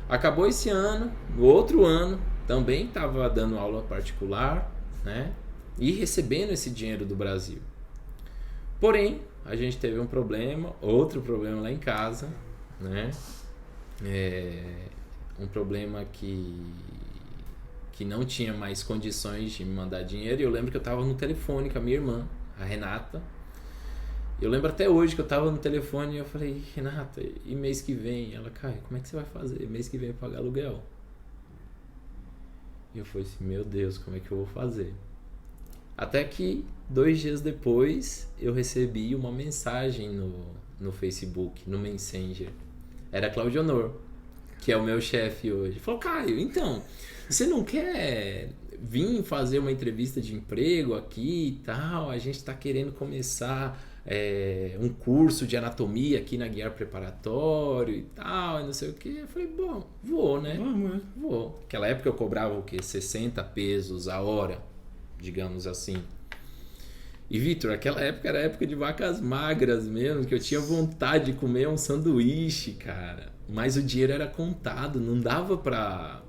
Acabou esse ano, no outro ano também estava dando aula particular, né, e recebendo esse dinheiro do Brasil. Porém, a gente teve um problema, outro problema lá em casa, né? Um problema que não tinha mais condições de me mandar dinheiro. E eu lembro que eu estava no telefone com a minha irmã, a Renata. Eu lembro até hoje que eu estava no telefone e eu falei, Renata, e mês que vem? Ela, Caio, como é que você vai fazer? Mês que vem eu pagar aluguel. E eu falei assim, meu Deus, como é que eu vou fazer? Até que 2 dias depois eu recebi uma mensagem no Facebook, no Messenger. Era a Claudio Honor, que é o meu chefe hoje. Falou, Caio, então, você não quer vir fazer uma entrevista de emprego aqui e tal? A gente está querendo começar um curso de anatomia aqui na Guiar Preparatório e tal, e não sei o que. Eu falei, bom, vou, né? Vou. Naquela época eu cobrava o quê? 60 pesos a hora, digamos assim. E, Vitor, aquela época era a época de vacas magras mesmo, que eu tinha vontade de comer um sanduíche, cara. Mas o dinheiro era contado, não dava pra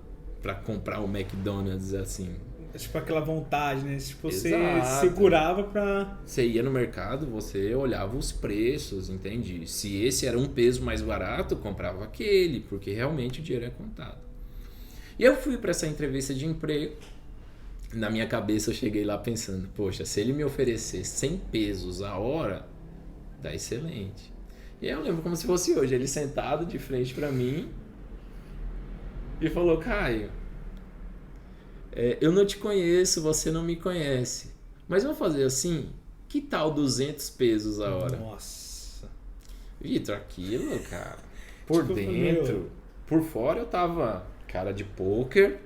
comprar um McDonald's assim. Tipo aquela vontade, né? Tipo, você Exato. segurava pra... Você ia no mercado, você olhava os preços, entende? Se esse era um peso mais barato, comprava aquele, porque realmente o dinheiro é contado. E eu fui pra essa entrevista de emprego. Na minha cabeça eu cheguei lá pensando, poxa, se ele me oferecer 100 pesos a hora, tá excelente. E aí eu lembro como se fosse hoje, ele sentado de frente pra mim e falou, Caio, eu não te conheço, você não me conhece, mas vamos fazer assim, que tal 200 pesos a hora? Nossa. Vitor, aquilo, cara, por Tipo, dentro, por fora eu tava cara de pôquer,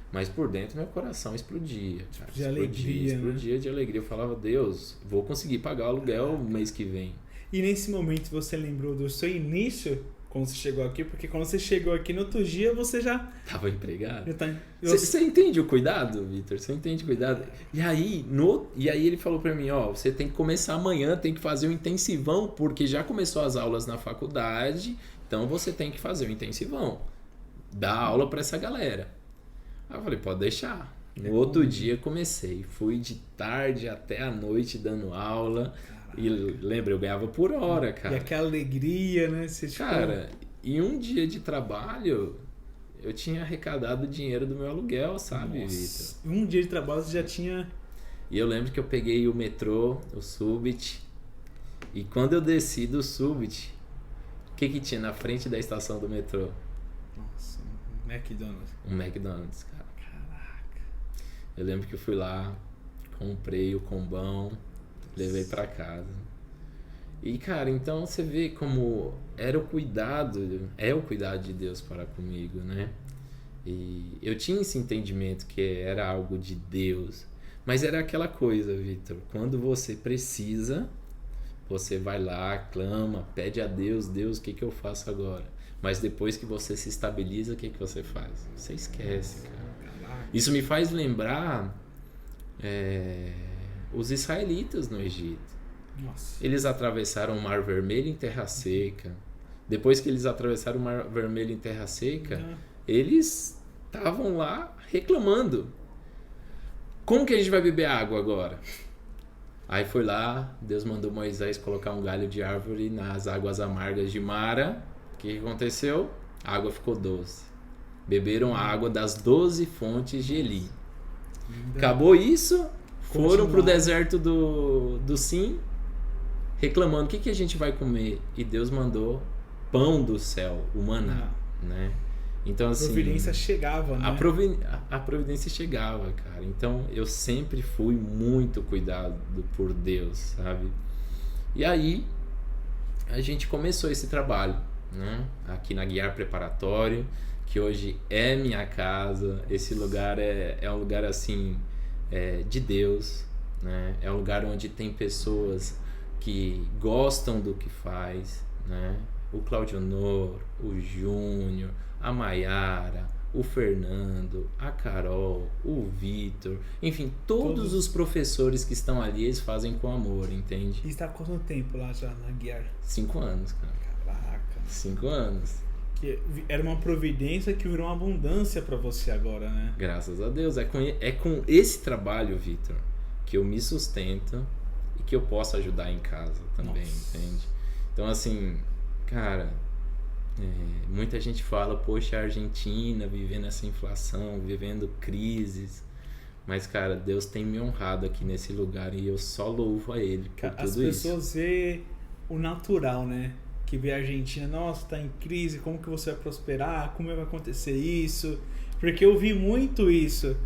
mas por dentro meu coração explodia. Cara. De alegria, explodia, né? de alegria. Eu falava, Deus, vou conseguir pagar o aluguel o mês que vem. E nesse momento você lembrou do seu início, quando você chegou aqui? Porque quando você chegou aqui no outro dia, você já... Tava empregado. Já tá... Você entende o cuidado, Vitor? Você entende o cuidado? E aí ele falou pra mim, ó, você tem que começar amanhã, tem que fazer um intensivão, porque já começou as aulas na faculdade, então você tem que fazer o intensivão. Dar aula pra essa galera. Aí eu falei, pode deixar. No outro dia comecei. Fui de tarde até a noite dando aula. Caraca. E lembra, eu ganhava por hora, cara. E aquela alegria, né? Você, tipo... Cara, em um dia de trabalho, eu tinha arrecadado o dinheiro do meu aluguel, sabe, Vitor? Um dia de trabalho você já tinha... E eu lembro que eu peguei o metrô, o Subbit. E quando eu desci do Subbit, o que tinha na frente da estação do metrô? Nossa, um McDonald's. Um McDonald's, cara. Caraca. Eu lembro que eu fui lá, comprei o combão, levei pra casa. E, cara, então você vê como é o cuidado de Deus para comigo, né? E eu tinha esse entendimento que era algo de Deus. Mas era aquela coisa, Vitor, quando você precisa, você vai lá, clama, pede a Deus, Deus, o que eu faço agora? Mas depois que você se estabiliza, o que você faz? Você esquece, cara. Isso me faz lembrar os israelitas no Egito. Nossa. Eles atravessaram o Mar Vermelho em terra seca. Depois que eles atravessaram o Mar Vermelho em terra seca, eles estavam lá reclamando. Como que a gente vai beber água agora? Aí foi lá, Deus mandou Moisés colocar um galho de árvore nas águas amargas de Mara. O que aconteceu? A água ficou doce. Beberam a água das 12 fontes de Eli. Acabou isso, foram pro deserto do Sim, reclamando, o que a gente vai comer? E Deus mandou pão do céu, o maná, né? Então, assim, a providência chegava, né? A providência chegava, cara. Então, eu sempre fui muito cuidado por Deus, sabe? E aí, a gente começou esse trabalho, né? Aqui na Guiar Preparatório, que hoje é minha casa. Esse lugar é um lugar, assim, de Deus, né? É um lugar onde tem pessoas que gostam do que faz, né? O Claudio Honor, o Júnior, a Maiara, o Fernando, a Carol, o Vitor, enfim, todos os professores que estão ali, eles fazem com amor, entende? E está há quanto tempo lá já na Guiar? 5 anos, cara. Caraca. 5 anos. Que era uma providência que virou uma abundância para você agora, né? Graças a Deus. É com esse trabalho, Vitor, que eu me sustento e que eu posso ajudar em casa também, entende? Então, assim, cara, muita gente fala, poxa, a Argentina vivendo essa inflação, vivendo crises, mas, cara, Deus tem me honrado aqui nesse lugar e eu só louvo a Ele por tudo isso. As pessoas veem o natural, né? Que vê a Argentina, nossa, tá em crise, como que você vai prosperar, como vai acontecer isso? Porque eu vi muito isso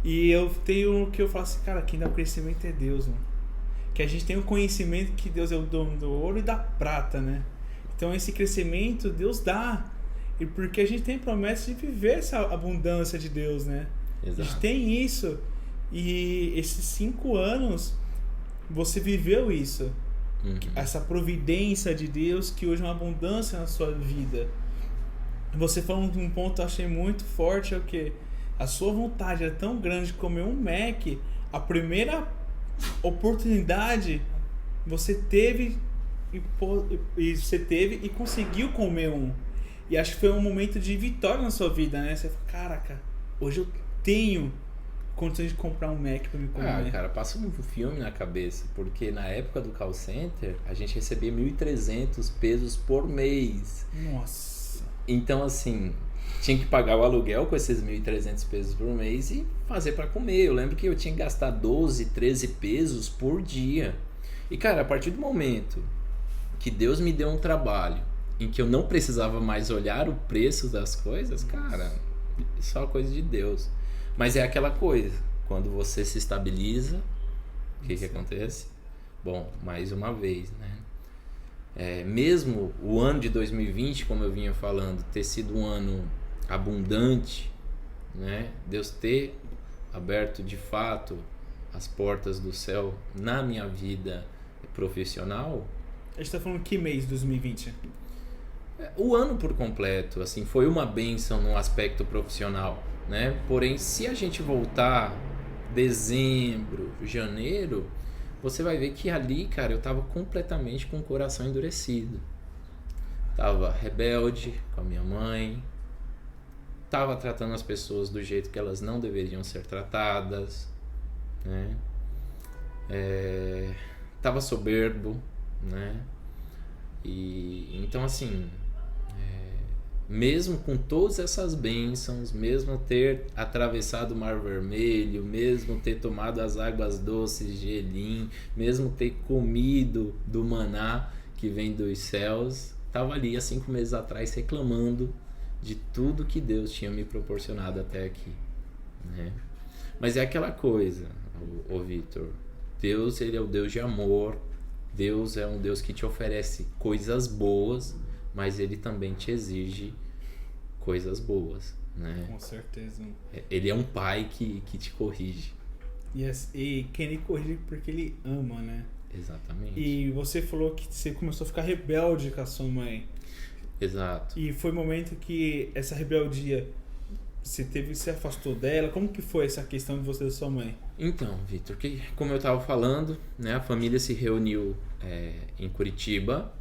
e eu tenho que eu falo assim, cara, quem dá o crescimento é Deus, mano. Que a gente tem o conhecimento que Deus é o dono do ouro e da prata, né? Então esse crescimento Deus dá. E porque a gente tem promessa de viver essa abundância de Deus, né? Exato. A gente tem isso. E esses 5 anos você viveu isso. Essa providência de Deus que hoje é uma abundância na sua vida. Você falou de um ponto que eu achei muito forte, é o que? A sua vontade era tão grande de comer um Mac, a primeira oportunidade você teve e conseguiu comer um. E acho que foi um momento de vitória na sua vida, né? Você falou, caraca, hoje eu tenho condições de comprar um Mac pra me comer. Ah, cara, passa um filme na cabeça, porque na época do call center, a gente recebia 1.300 pesos por mês. Nossa. Então, assim, tinha que pagar o aluguel com esses 1.300 pesos por mês e fazer pra comer. Eu lembro que eu tinha que gastar 12, 13 pesos por dia. E, cara, a partir do momento que Deus me deu um trabalho em que eu não precisava mais olhar o preço das coisas, cara, só coisa de Deus. Mas é aquela coisa, quando você se estabiliza, o que acontece? Bom, mais uma vez, né? Mesmo o ano de 2020, como eu vinha falando, ter sido um ano abundante, né? Deus ter aberto de fato as portas do céu na minha vida profissional. A gente tá falando que mês de 2020? O ano por completo, assim, foi uma bênção no aspecto profissional, né? Porém, se a gente voltar dezembro, janeiro, você vai ver que ali, cara, eu tava completamente com o coração endurecido. Tava rebelde com a minha mãe, tava tratando as pessoas do jeito que elas não deveriam ser tratadas, né? Tava soberbo, né? E então, assim, mesmo com todas essas bênçãos, mesmo ter atravessado o Mar Vermelho, mesmo ter tomado as águas doces de Elim, mesmo ter comido do maná que vem dos céus, estava ali há 5 meses atrás reclamando de tudo que Deus tinha me proporcionado até aqui, né? Mas é aquela coisa, ô Vitor, Deus, ele é o Deus de amor, Deus é um Deus que te oferece coisas boas, mas ele também te exige coisas boas, né? Com certeza. Ele é um pai que te corrige. Yes. E quem ele corrige porque ele ama, né? Exatamente. E você falou que você começou a ficar rebelde com a sua mãe. Exato. E foi o momento que essa rebeldia se afastou dela. Como que foi essa questão de você e da sua mãe? Então, Vitor, como eu estava falando, né, a família se reuniu em Curitiba.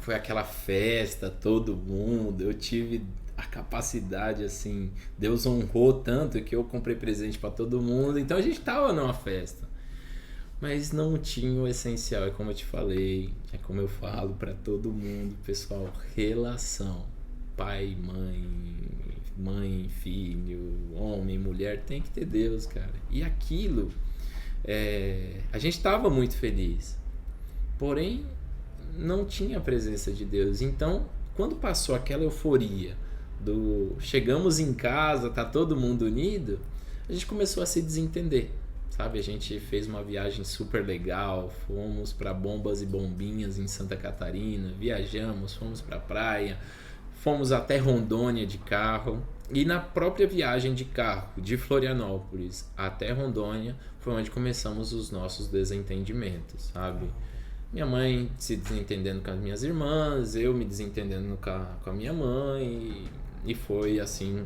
Foi aquela festa, todo mundo. Eu tive a capacidade, assim, Deus honrou tanto que eu comprei presente para todo mundo. Então a gente tava numa festa, mas não tinha o essencial. É como eu te falei, é como eu falo para todo mundo, pessoal, relação, pai, mãe, filho, homem, mulher, tem que ter Deus, cara. E aquilo, a gente tava muito feliz, porém não tinha a presença de Deus. Então, quando passou aquela euforia chegamos em casa, tá todo mundo unido, a gente começou a se desentender, sabe? A gente fez uma viagem super legal, fomos para Bombas e Bombinhas em Santa Catarina, viajamos, fomos para praia, fomos até Rondônia de carro, e na própria viagem de carro de Florianópolis até Rondônia foi onde começamos os nossos desentendimentos, sabe? Minha mãe se desentendendo com as minhas irmãs, eu me desentendendo com a minha mãe, e foi assim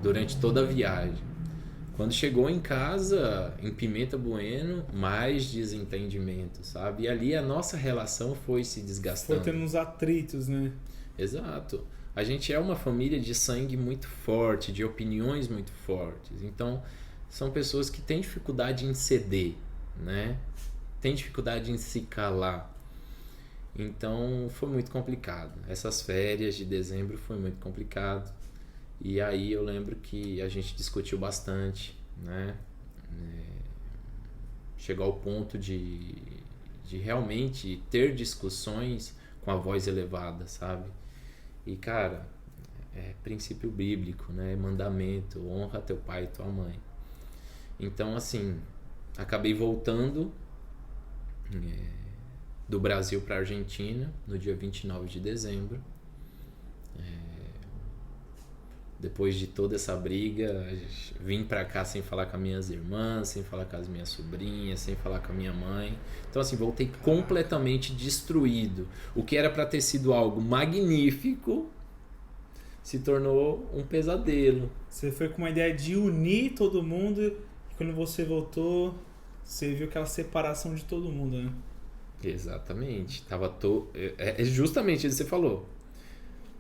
durante toda a viagem. Quando chegou em casa, em Pimenta Bueno, mais desentendimento, sabe? E ali a nossa relação foi se desgastando. Foi tendo uns atritos, né? Exato. A gente é uma família de sangue muito forte, de opiniões muito fortes. Então, são pessoas que têm dificuldade em ceder, né? Tem dificuldade em se calar. Então foi muito complicado. Essas férias de dezembro foi muito complicado. E aí eu lembro que a gente discutiu bastante, né? Chegou ao ponto de realmente ter discussões com a voz elevada, sabe? E cara, é princípio bíblico, né? Mandamento, honra teu pai e tua mãe. Então assim, acabei voltando do Brasil para a Argentina no dia 29 de dezembro. Depois de toda essa briga, vim para cá sem falar com as minhas irmãs, sem falar com as minhas sobrinhas, sem falar com a minha mãe. Então assim, voltei completamente destruído. O que era para ter sido algo magnífico se tornou um pesadelo. Você foi com uma ideia de unir todo mundo, e quando você voltou, você viu aquela separação de todo mundo, né? Exatamente. É justamente isso que você falou.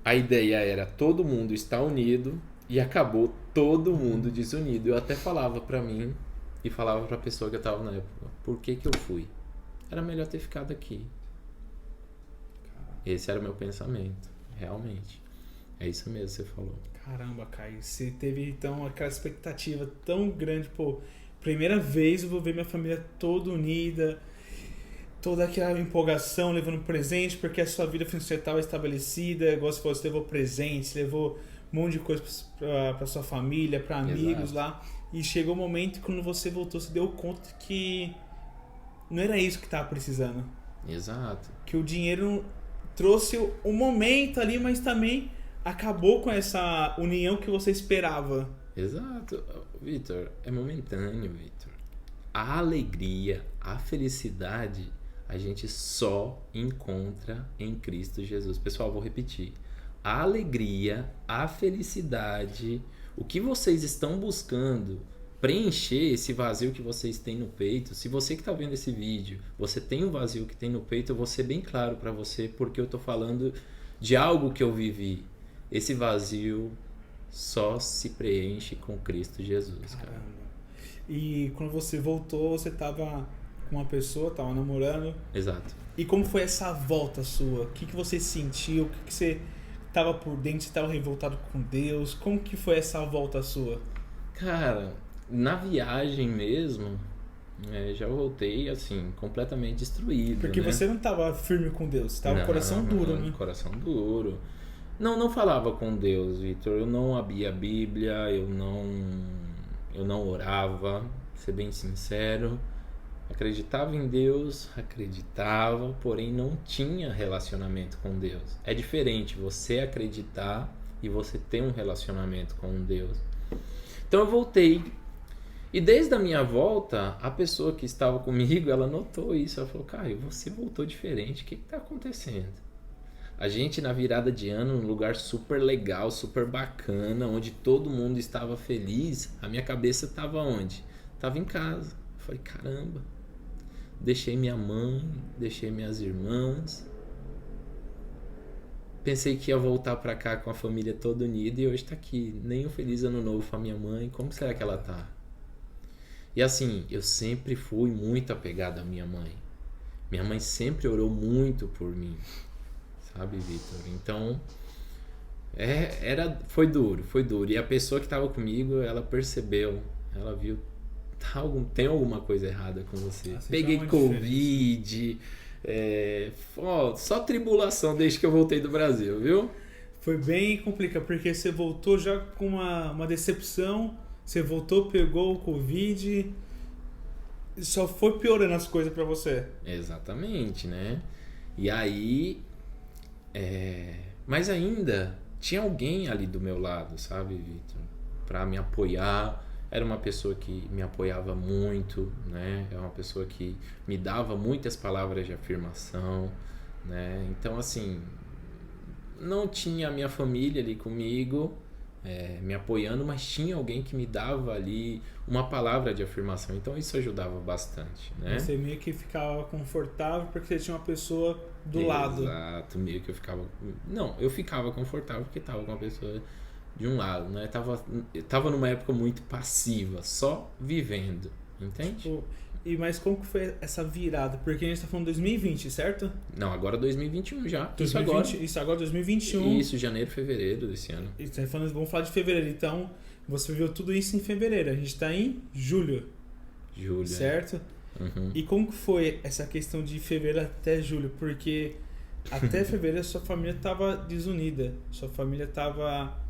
A ideia era todo mundo estar unido e acabou todo mundo desunido. Eu até falava pra mim e falava pra pessoa que eu tava na época, por que eu fui? Era melhor ter ficado aqui. Esse era o meu pensamento, realmente. É isso mesmo que você falou. Caramba, Caio, você teve então aquela expectativa tão grande, pô, primeira vez eu vou ver minha família toda unida, toda aquela empolgação, levando presente, porque a sua vida financeira estava estabelecida, igual você falou, você levou presentes, levou um monte de coisa para sua família, para amigos. Exato. Lá, e chegou o momento quando você voltou, você deu conta que não era isso que estava precisando. Exato. Que o dinheiro trouxe o momento ali, mas também acabou com essa união que você esperava. Exato. Vitor, é momentâneo, Vitor. A alegria, a felicidade, a gente só encontra em Cristo Jesus. Pessoal, vou repetir. A alegria, a felicidade, o que vocês estão buscando preencher esse vazio que vocês têm no peito. Se você que está vendo esse vídeo, você tem um vazio que tem no peito, eu vou ser bem claro para você, porque eu estou falando de algo que eu vivi. Esse vazio só se preenche com Cristo Jesus, cara. E quando você voltou, você tava com uma pessoa, tava namorando. Exato. E como foi essa volta sua? O que você sentiu? O que você tava por dentro? Você tava revoltado com Deus? Como que foi essa volta sua? Cara, na viagem mesmo, já voltei assim, completamente destruído. Porque né? Você não tava firme com Deus, você tava com o coração duro, né? Coração duro. Não falava com Deus, Vitor. Eu não abria a Bíblia, eu não orava, ser bem sincero. Acreditava em Deus, porém não tinha relacionamento com Deus. É diferente você acreditar e você ter um relacionamento com Deus. Então eu voltei. E desde a minha volta, a pessoa que estava comigo, ela notou isso. Ela falou, Caio, você voltou diferente, o que está acontecendo? A gente na virada de ano, num lugar super legal, super bacana, onde todo mundo estava feliz, a minha cabeça estava onde? Estava em casa. Eu falei, caramba, deixei minha mãe, deixei minhas irmãs. Pensei que ia voltar para cá com a família toda unida e hoje está aqui. Nem um feliz ano novo com a minha mãe. Como será que ela tá? E assim, eu sempre fui muito apegado à minha mãe. Minha mãe sempre orou muito por mim. Sabe, Vitor? Então, foi duro. E a pessoa que estava comigo, ela percebeu, ela viu, tem alguma coisa errada com você. Peguei Covid, só tribulação desde que eu voltei do Brasil, viu? Foi bem complicado, porque você voltou já com uma decepção, você voltou, pegou o Covid, só foi piorando as coisas pra você. Exatamente, né? E aí... Mas ainda tinha alguém ali do meu lado, sabe, Vitor? Pra me apoiar. Era uma pessoa que me apoiava muito, né? É uma pessoa que me dava muitas palavras de afirmação, né? Então, assim, não tinha a minha família ali comigo, me apoiando, mas tinha alguém que me dava ali uma palavra de afirmação. Então, isso ajudava bastante, né? Você meio que ficava confortável porque você tinha uma pessoa do lado. Exato, meio que eu ficava... Não, eu ficava confortável porque estava com uma pessoa de um lado, né? Tava numa época muito passiva, só vivendo, entende? Tipo, mas como que foi essa virada? Porque a gente tá falando 2020, certo? Não, agora 2021 já. 2020, isso agora 2021. Isso, janeiro, fevereiro desse ano. Vamos falar de fevereiro. Então, você viveu tudo isso em fevereiro. A gente tá em julho. Julho. Certo? Uhum. E como que foi essa questão de fevereiro até julho? Porque até fevereiro sua família estava desunida. Sua família estava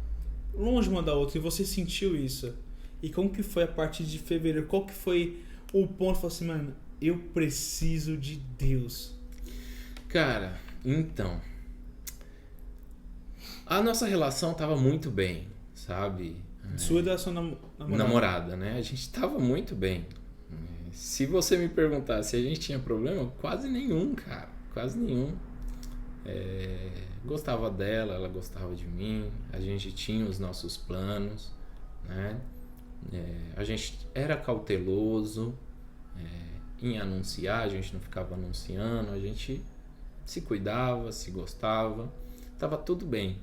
longe uma da outra. E você sentiu isso. E como que foi a partir de fevereiro? Qual que foi o ponto? Falou assim, mano, eu preciso de Deus. Cara, então... A nossa relação tava muito bem, sabe? Sua e da sua namorada, né? A gente tava muito bem. Se você me perguntar se a gente tinha problema, quase nenhum, cara. Quase nenhum. Gostava dela, ela gostava de mim. A gente tinha os nossos planos, né? A gente era cauteloso em anunciar, a gente não ficava anunciando, a gente se cuidava, se gostava, tava tudo bem.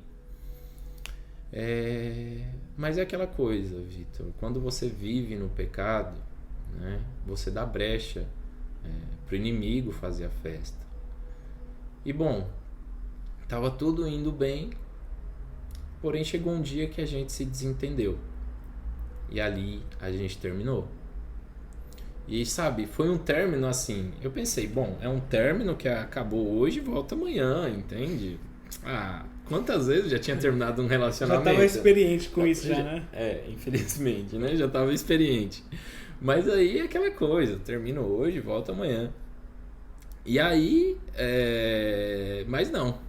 Mas é aquela coisa, Vitor, quando você vive no pecado, né, você dá brecha pro inimigo fazer a festa. E bom, tava tudo indo bem, porém chegou um dia que a gente se desentendeu. E ali a gente terminou. E sabe, foi um término assim, eu pensei, bom, é um término que acabou hoje e volta amanhã, entende? Quantas vezes eu já tinha terminado um relacionamento? Já estava experiente com isso já, né? Infelizmente, né? Já estava experiente. Mas aí é aquela coisa, termino hoje, volta amanhã. E aí, mas não.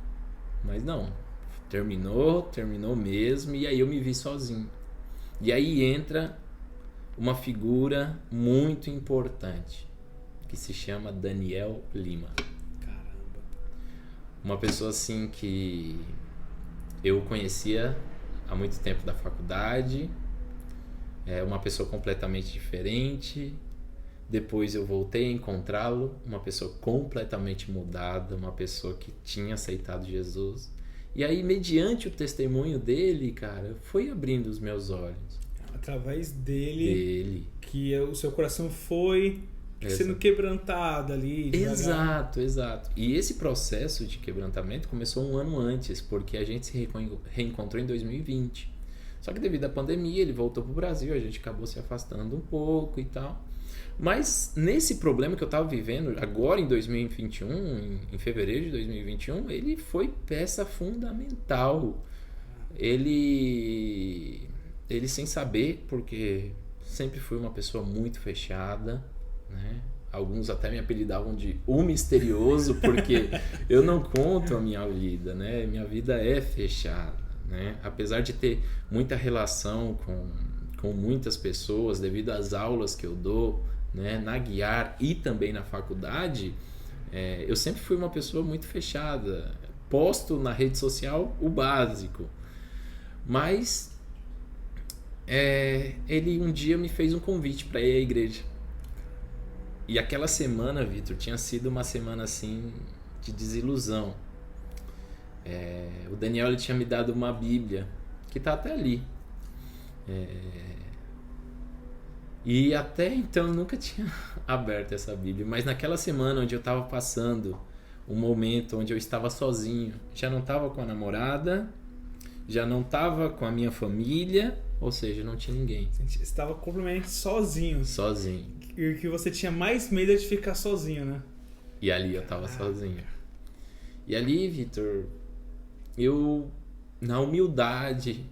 Terminou mesmo, e aí eu me vi sozinho. E aí entra uma figura muito importante, que se chama Daniel Lima. Caramba. Uma pessoa assim que eu conhecia há muito tempo da faculdade, uma pessoa completamente diferente. Depois eu voltei a encontrá-lo, uma pessoa completamente mudada, uma pessoa que tinha aceitado Jesus. E aí, mediante o testemunho dele, cara, foi abrindo os meus olhos. Através dele. Que o seu coração foi sendo quebrantado ali. Devagar. Exato. E esse processo de quebrantamento começou um ano antes, porque a gente se reencontrou em 2020. Só que devido à pandemia, ele voltou pro Brasil, a gente acabou se afastando um pouco e tal. Mas nesse problema que eu estava vivendo agora em 2021, em fevereiro de 2021, ele foi peça fundamental. Ele sem saber, porque sempre fui uma pessoa muito fechada, né? Alguns até me apelidavam de o misterioso, porque eu não conto a minha vida, né? Minha vida é fechada, né? Apesar de ter muita relação com muitas pessoas, devido às aulas que eu dou, né, na Guiar e também na faculdade, eu sempre fui uma pessoa muito fechada. Posto na rede social o básico. Mas ele um dia me fez um convite para ir à igreja. E aquela semana, Vitor, tinha sido uma semana assim de desilusão. O Daniel ele tinha me dado uma Bíblia, que está até ali. E até então eu nunca tinha aberto essa Bíblia. Mas naquela semana onde eu estava passando um momento onde eu estava sozinho, já não estava com a namorada, já não estava com a minha família, ou seja, não tinha ninguém. Você estava completamente sozinho. Sozinho. E o que você tinha mais medo é de ficar sozinho, né? E ali eu estava sozinho. E ali, Vitor, eu na humildade,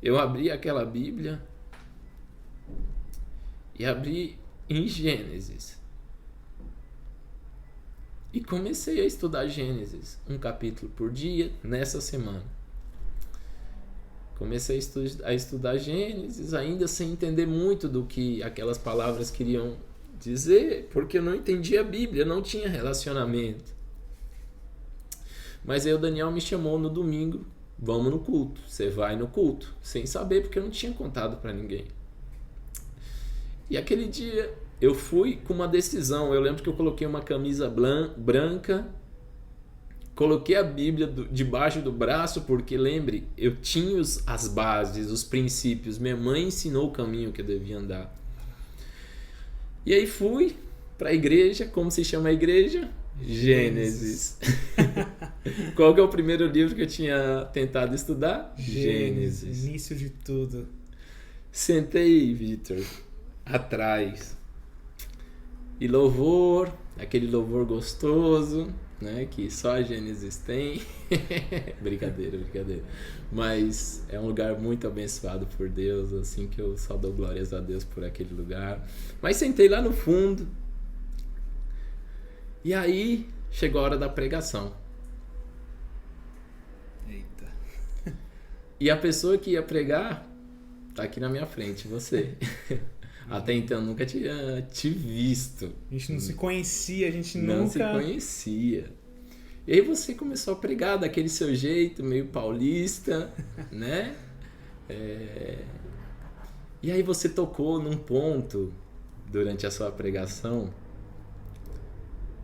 eu abri aquela Bíblia e abri em Gênesis. E comecei a estudar Gênesis, um capítulo por dia, nessa semana. Comecei a estudar Gênesis, ainda sem entender muito do que aquelas palavras queriam dizer, porque eu não entendia a Bíblia, não tinha relacionamento. Mas aí o Daniel me chamou no domingo, vamos no culto, você vai no culto, sem saber, porque eu não tinha contado para ninguém. E aquele dia eu fui com uma decisão. Eu lembro que eu coloquei uma camisa branca, coloquei a Bíblia debaixo do braço, porque lembre, eu tinha as bases, os princípios. Minha mãe ensinou o caminho que eu devia andar. E aí fui para a igreja. Como se chama a igreja? Gênesis. Qual que é o primeiro livro que eu tinha tentado estudar? Gênesis. Início de tudo. Sentei, Vitor, atrás. E louvor, aquele louvor gostoso, né, que só a Gênesis tem. Brincadeira. Mas é um lugar muito abençoado por Deus, assim, que eu só dou glórias a Deus por aquele lugar. Mas sentei lá no fundo. E aí chegou a hora da pregação. Eita. E a pessoa que ia pregar tá aqui na minha frente, você. Até então nunca tinha te visto. A gente não se conhecia, a gente não nunca... se conhecia. E aí você começou a pregar daquele seu jeito, meio paulista, né? E aí você tocou num ponto durante a sua pregação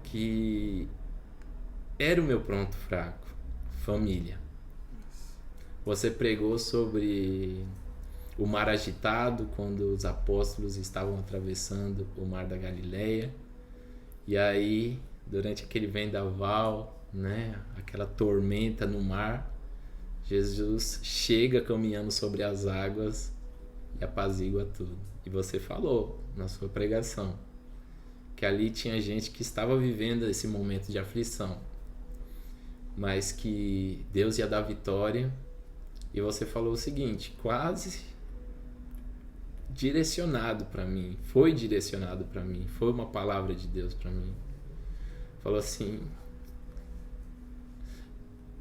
que era o meu ponto fraco, família. Você pregou sobre o mar agitado, quando os apóstolos estavam atravessando o mar da Galileia. E aí, durante aquele vendaval, né, aquela tormenta no mar, Jesus chega caminhando sobre as águas e apazigua tudo. E você falou na sua pregação que ali tinha gente que estava vivendo esse momento de aflição, mas que Deus ia dar vitória. E você falou o seguinte, quase direcionado para mim, foi direcionado para mim, foi uma palavra de Deus para mim. Falou assim: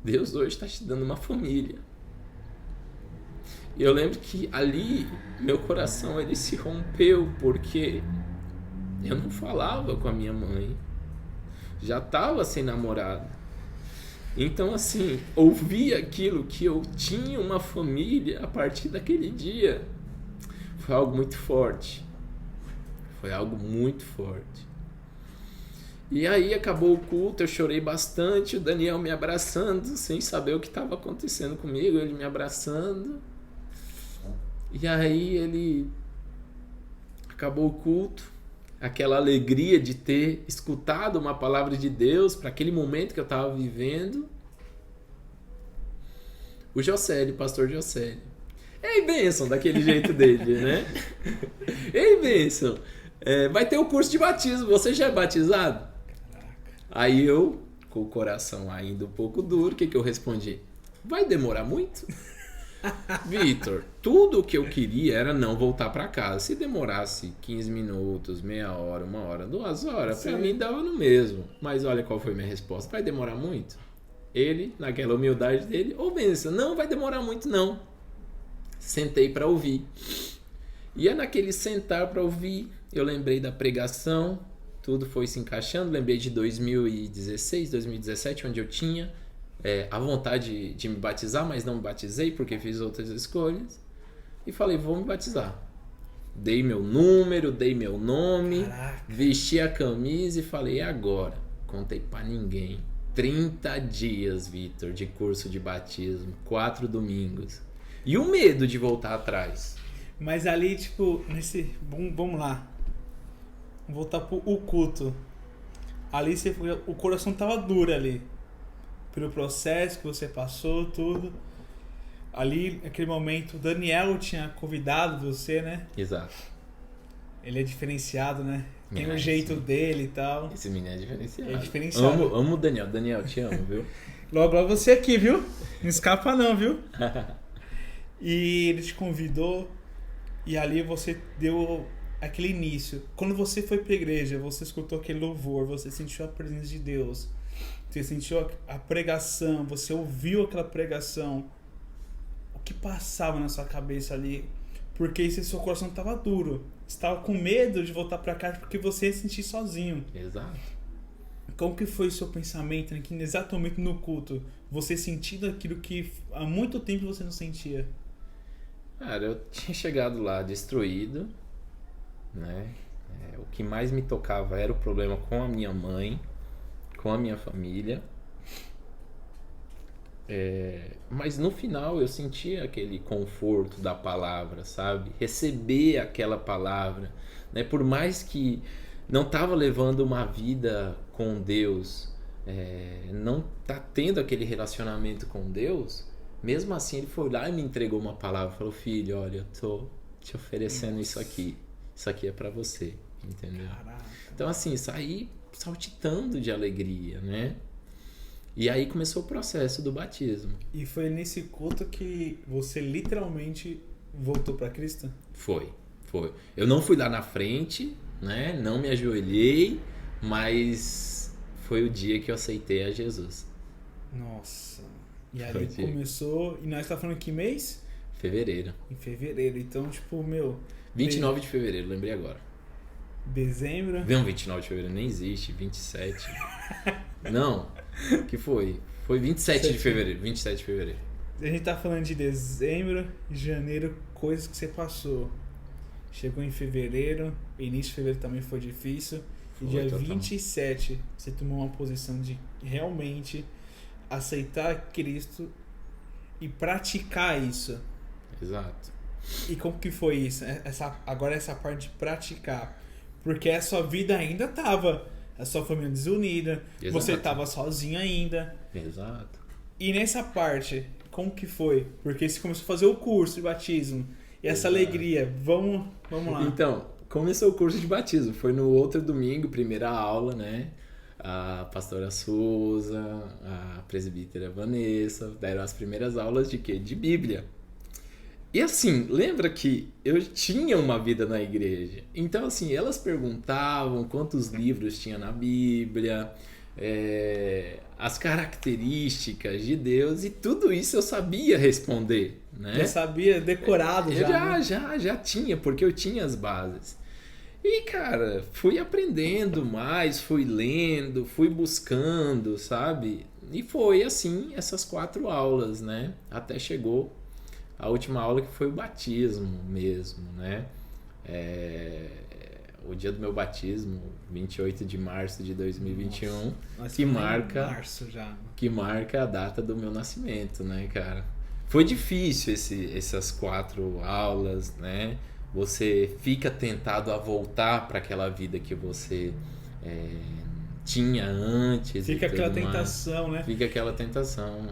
Deus hoje está te dando uma família. E eu lembro que ali meu coração ele se rompeu, porque eu não falava com a minha mãe, já estava sem namorado. Então, assim, ouvir aquilo que eu tinha uma família a partir daquele dia foi algo muito forte. Foi algo muito forte. E aí acabou o culto, eu chorei bastante, o Daniel me abraçando, sem saber o que estava acontecendo comigo, ele me abraçando. E aí ele acabou o culto, aquela alegria de ter escutado uma palavra de Deus para aquele momento que eu estava vivendo. O Jocélio, o pastor Jocélio. Ei, bênção, daquele jeito dele, né? Ei, bênção, vai ter o curso de batismo, você já é batizado? Caraca. Aí eu, com o coração ainda um pouco duro, o que eu respondi? Vai demorar muito? Vitor, tudo o que eu queria era não voltar para casa. Se demorasse 15 minutos, meia hora, 1 hora, 2 horas, para mim dava no mesmo. Mas olha qual foi minha resposta. Vai demorar muito? Ele, naquela humildade dele, bênção, não vai demorar muito não. Sentei para ouvir. E é naquele sentar para ouvir, eu lembrei da pregação, tudo foi se encaixando. Lembrei de 2016, 2017, onde eu tinha a vontade de me batizar, mas não me batizei porque fiz outras escolhas. E falei, vou me batizar. Dei meu número, dei meu nome, caraca, vesti a camisa e falei, agora. Contei pra ninguém. 30 dias, Vitor, de curso de batismo, 4 domingos. E o medo de voltar atrás. Mas ali, tipo, nesse... Vamos lá. Vamos voltar pro culto. Ali o coração tava duro ali. Pelo processo que você passou, tudo. Ali, naquele momento, o Daniel tinha convidado você, né? Exato. Ele é diferenciado, né? Tem o jeito dele e tal. Esse menino é diferenciado. É diferenciado. Amo o Daniel. Daniel, te amo, viu? Logo, logo você aqui, viu? Não escapa não, viu? E ele te convidou e ali você deu aquele início. Quando você foi pra igreja, você escutou aquele louvor, você sentiu a presença de Deus, você sentiu a pregação, você ouviu aquela pregação. O que passava na sua cabeça ali? Porque seu coração estava duro. Você estava com medo de voltar pra casa porque você ia se sentir sozinho. Exato. Como que foi o seu pensamento aqui, exatamente no culto? Você sentindo aquilo que há muito tempo você não sentia? Cara, eu tinha chegado lá destruído, né? O que mais me tocava era o problema com a minha mãe, com a minha família. Mas no final eu sentia aquele conforto da palavra, sabe? Receber aquela palavra, né? Por mais que não estava levando uma vida com Deus, não tá tendo aquele relacionamento com Deus, mesmo assim ele foi lá e me entregou uma palavra, falou: filho, olha, eu tô te oferecendo isso aqui é para você, entendeu? Caraca. Então assim, saí saltitando de alegria, né? E aí começou o processo do batismo. E foi nesse culto que você literalmente voltou para Cristo? Foi. Eu não fui lá na frente, né? Não me ajoelhei, mas foi o dia que eu aceitei a Jesus. Nossa. E ali começou... E nós estamos falando que mês? Fevereiro. Em fevereiro. Então, tipo, 29 de fevereiro, lembrei agora. Dezembro? Não, 29 de fevereiro nem existe, 27. Não, que foi? Foi 27 de fevereiro, 27 de fevereiro. A gente tá falando de dezembro, janeiro, coisas que você passou. Chegou em fevereiro, início de fevereiro também foi difícil. E dia 27 você tomou uma posição de realmente aceitar Cristo e praticar isso. Exato. E como que foi isso? Agora essa parte de praticar. Porque a sua vida ainda tava, a sua família desunida, Exato. Você tava sozinho ainda. Exato. E nessa parte, como que foi? Porque você começou a fazer o curso de batismo. E essa alegria, vamos lá. Então, começou o curso de batismo. Foi no outro domingo, primeira aula, né? A pastora Souza, a presbítera Vanessa deram as primeiras aulas de quê? De Bíblia. E assim, lembra que eu tinha uma vida na igreja. Então, assim, elas perguntavam quantos livros tinha na Bíblia, as características de Deus, e tudo isso eu sabia responder, né? Já sabia, decorado já. Já tinha, porque eu tinha as bases. E, cara, fui aprendendo mais, fui lendo, fui buscando, sabe? E foi assim, essas 4 aulas, né? Até chegou a última aula, que foi o batismo mesmo, né? O dia do meu batismo, 28 de março de 2021, Nossa, que marca a data do meu nascimento, né, cara? Foi difícil essas 4 aulas, né? Você fica tentado a voltar para aquela vida que você tinha antes. Fica aquela tentação, né? Fica aquela tentação.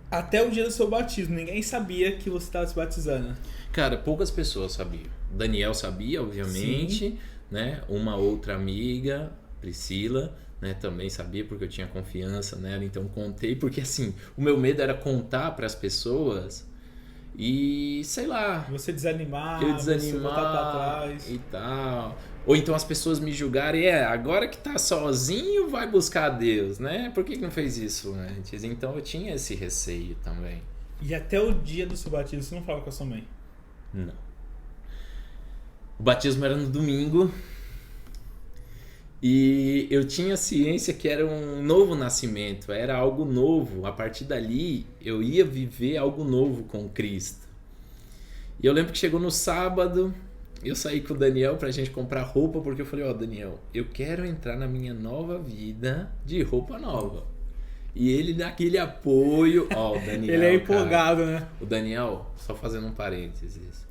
Até o dia do seu batismo, ninguém sabia que você estava se batizando. Cara, poucas pessoas sabiam. Daniel sabia, obviamente, Sim. Né? Uma outra amiga, Priscila, né? Também sabia, porque eu tinha confiança nela, então contei, porque assim, o meu medo era contar para as pessoas e, sei lá, Você desanimar, eu você desanimar voltar pra trás. e tal. Ou então as pessoas me julgarem, agora que tá sozinho vai buscar a Deus, né? Por que não fez isso antes? Então eu tinha esse receio também. E até o dia do seu batismo, você não falava com a sua mãe? Não. O batismo era no domingo e eu tinha ciência que era um novo nascimento, era algo novo. A partir dali eu ia viver algo novo com Cristo. E eu lembro que chegou no sábado, eu saí com o Daniel pra gente comprar roupa, porque eu falei, Daniel, eu quero entrar na minha nova vida de roupa nova. E ele dá aquele apoio, o Daniel, ele é empolgado, cara, né? O Daniel, só fazendo um parênteses,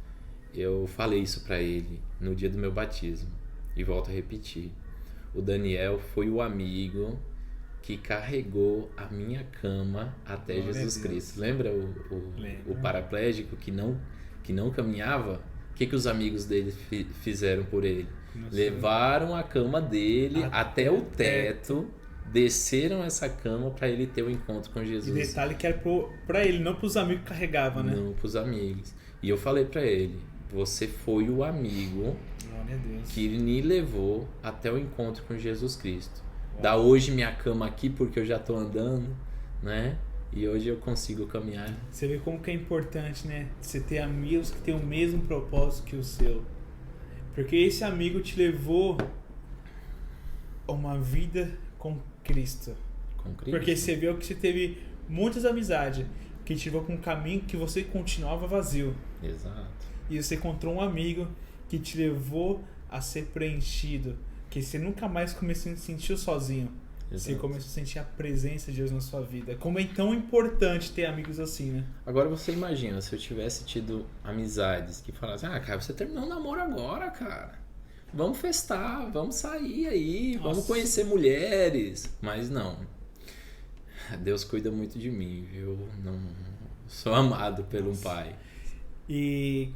eu falei isso pra ele no dia do meu batismo, e volto a repetir, o Daniel foi o amigo que carregou a minha cama até Jesus Cristo. Lembra o paraplégico que não caminhava? O que os amigos dele fizeram por ele? Levaram a cama dele até o teto desceram essa cama para ele ter o encontro com E Jesus. detalhe que era pra ele, não pros amigos que carregavam, né? Não pros amigos. E eu falei para ele, você foi o amigo Glória a Deus. que me levou até o encontro com Jesus Cristo. Uau. Dá hoje minha cama aqui porque eu já tô andando, né? E hoje eu consigo caminhar. Você vê como que é importante, né? Você ter amigos que têm o mesmo propósito que o seu. Porque esse amigo te levou a uma vida com Cristo. Com Cristo. Porque você viu que você teve muitas amizades que te levou para um caminho que você continuava vazio. Exato. E você encontrou um amigo que te levou a ser preenchido. Que você nunca mais começou a se sentir sozinho. Você Exato. começou a sentir a presença de Deus na sua vida. Como é tão importante ter amigos assim, né? Agora você imagina, se eu tivesse tido amizades que falassem, cara, você terminou o namoro agora, cara. Vamos festar, vamos sair aí, vamos Nossa. conhecer mulheres. Mas não. Deus cuida muito de mim, viu? Não sou amado pelo Nossa. Pai. E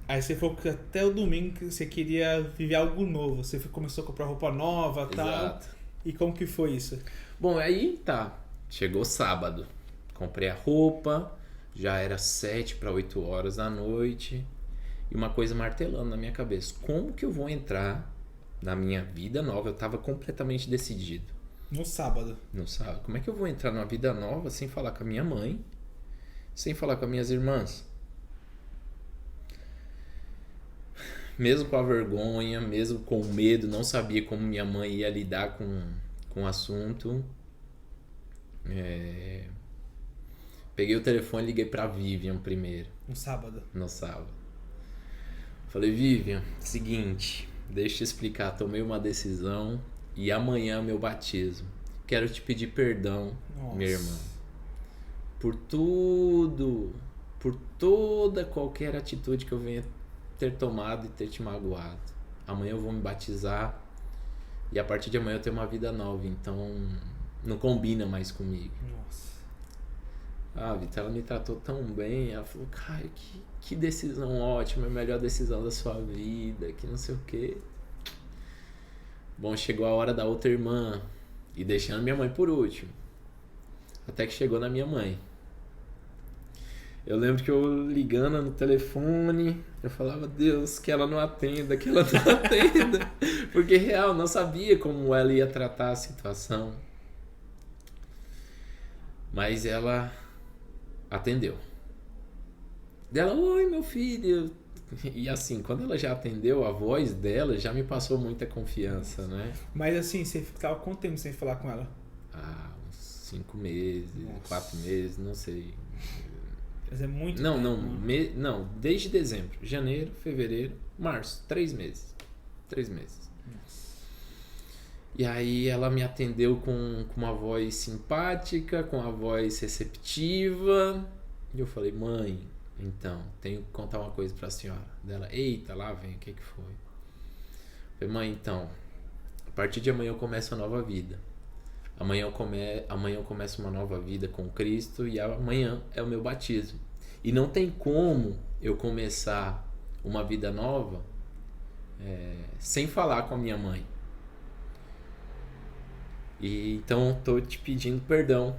aí você falou que até o domingo que você queria viver algo novo. Você começou a comprar roupa nova e tal. Exato. E como que foi isso? Bom, aí tá. Chegou sábado. Comprei a roupa. Já era 7 para 8 horas da noite. E uma coisa martelando na minha cabeça. Como que eu vou entrar na minha vida nova? Eu tava completamente decidido. No sábado. Não sabe? Como é que eu vou entrar numa vida nova sem falar com a minha mãe? Sem falar com as minhas irmãs? Mesmo com a vergonha, mesmo com o medo, não sabia como minha mãe ia lidar com o assunto. Peguei o telefone e liguei pra Vivian primeiro, No sábado. no sábado. Falei, Vivian, seguinte, deixa eu te explicar, tomei uma decisão e amanhã é meu batismo. Quero te pedir perdão, Nossa. minha irmã, por tudo, por toda qualquer atitude que eu venha ter tomado e ter te magoado. Amanhã eu vou me batizar e a partir de amanhã eu tenho uma vida nova, então não combina mais comigo. Nossa. Ah, Vitor, ela me tratou tão bem. Ela falou, cara, que decisão ótima, a melhor decisão da sua vida, que não sei o quê. Bom, chegou a hora da outra irmã e deixando minha mãe por último. Até que chegou na minha mãe. Eu lembro que eu ligando no telefone, eu falava, Deus, que ela não atenda, que ela não atenda. Porque, real, não sabia como ela ia tratar a situação. Mas ela atendeu. Dela, oi, meu filho. E assim, quando ela já atendeu, a voz dela já me passou muita confiança, né? Mas assim, você ficava quanto tempo sem falar com ela? Ah, uns 5 meses, Nossa. 4 meses, não sei. Mas é muito Não, tempo. não, desde dezembro, janeiro, fevereiro, março, 3 meses. 3 meses. E aí ela me atendeu com uma voz simpática, com a voz receptiva. E eu falei, mãe, então, tenho que contar uma coisa pra senhora. Dela, eita, lá vem, o que foi? Eu falei, mãe, então, a partir de amanhã eu começo uma nova vida. Amanhã eu começo uma nova vida com Cristo e amanhã é o meu batismo. E não tem como eu começar uma vida nova sem falar com a minha mãe. E então estou te pedindo perdão.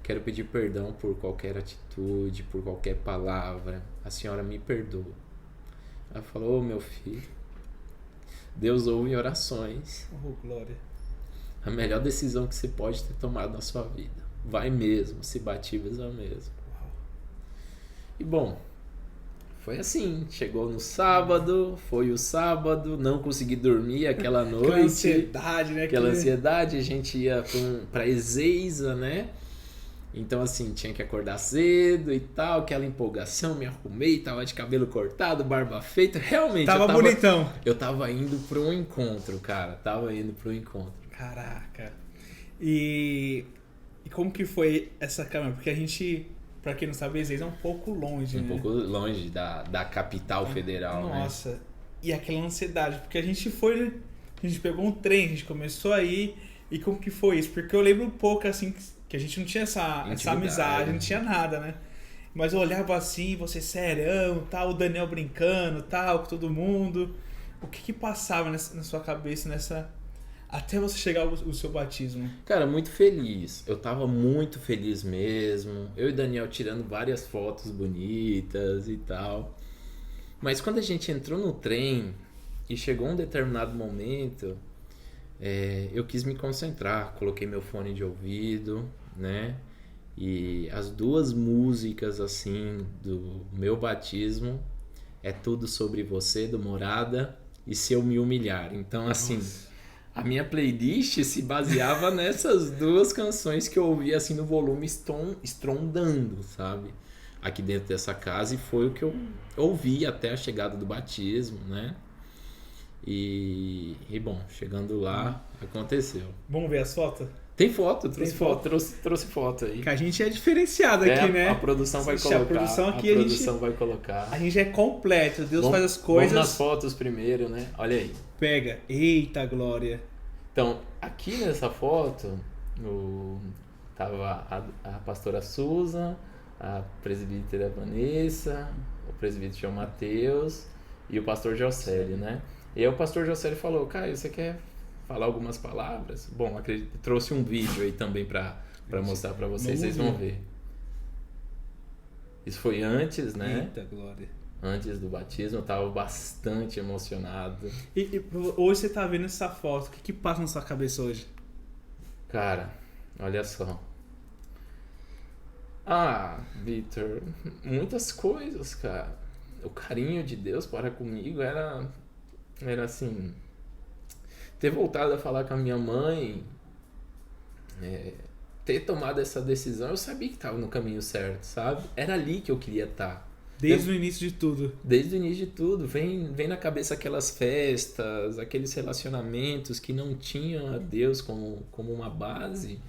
Quero pedir perdão por qualquer atitude, por qualquer palavra. A senhora me perdoa. Ela falou, meu filho, Deus ouve orações. Oh, glória. A melhor decisão que você pode ter tomado na sua vida. Vai mesmo, se batiza mesmo. Uau. E bom, foi assim. Chegou no sábado, foi o sábado, não consegui dormir aquela noite. Aquela ansiedade, né? Aquela ansiedade, a gente ia pra Ezeiza, né? Então assim, tinha que acordar cedo e tal, aquela empolgação, me arrumei, tava de cabelo cortado, barba feita, realmente Tava bonitão. Eu tava indo pra um encontro, cara, tava indo pra um encontro. Caraca. E como que foi essa câmera? Porque a gente, pra quem não sabe, Ezeiza é um pouco longe, Um né? pouco longe da capital federal, né? Nossa. E aquela ansiedade, porque a gente pegou um trem, a gente começou a ir, e como que foi isso? Porque eu lembro um pouco assim, que a gente não tinha essa amizade, não tinha nada, né? Mas eu olhava assim, você serão, tal, o Daniel brincando, tal, com todo mundo. O que passava na sua cabeça até você chegar ao seu batismo? Cara, muito feliz. Eu tava muito feliz mesmo. Eu e Daniel tirando várias fotos bonitas e tal. Mas quando a gente entrou no trem e chegou um determinado momento, eu quis me concentrar. Coloquei meu fone de ouvido, né? E as duas músicas, assim, do meu batismo é Tudo Sobre Você, do Morada, e Se Eu Me Humilhar. Então, assim... Nossa. A minha playlist se baseava nessas duas canções que eu ouvia assim no volume estrondando, sabe? Aqui dentro dessa casa, e foi o que eu ouvi até a chegada do batismo, né? E bom, chegando lá, aconteceu. Vamos ver as fotos? Tem foto, trouxe foto aí. Que a gente é diferenciado aqui, né? A produção vai colocar. A produção aqui vai colocar. A gente é completo, Deus faz as coisas. Vamos nas fotos primeiro, né? Olha aí. Pega. Eita glória. Então, aqui nessa foto, tava a pastora Susan, a presbítera Vanessa, o presbítero João Mateus e o pastor Jocélio, né? E aí o pastor Jocélio falou, Caio, você quer falar algumas palavras? Bom, acredito, trouxe um vídeo aí também para mostrar para vocês, vocês vão ver. Isso foi antes, né? Eita glória. Antes do batismo, eu estava bastante emocionado. E hoje você tá vendo essa foto, o que passa na sua cabeça hoje? Cara, olha só. Vitor, muitas coisas, cara. O carinho de Deus para comigo era assim... Ter voltado a falar com a minha mãe, ter tomado essa decisão, eu sabia que estava no caminho certo, sabe? Era ali que eu queria estar. Desde o início de tudo. Desde o início de tudo. Vem na cabeça aquelas festas, aqueles relacionamentos que não tinham a Deus como uma base.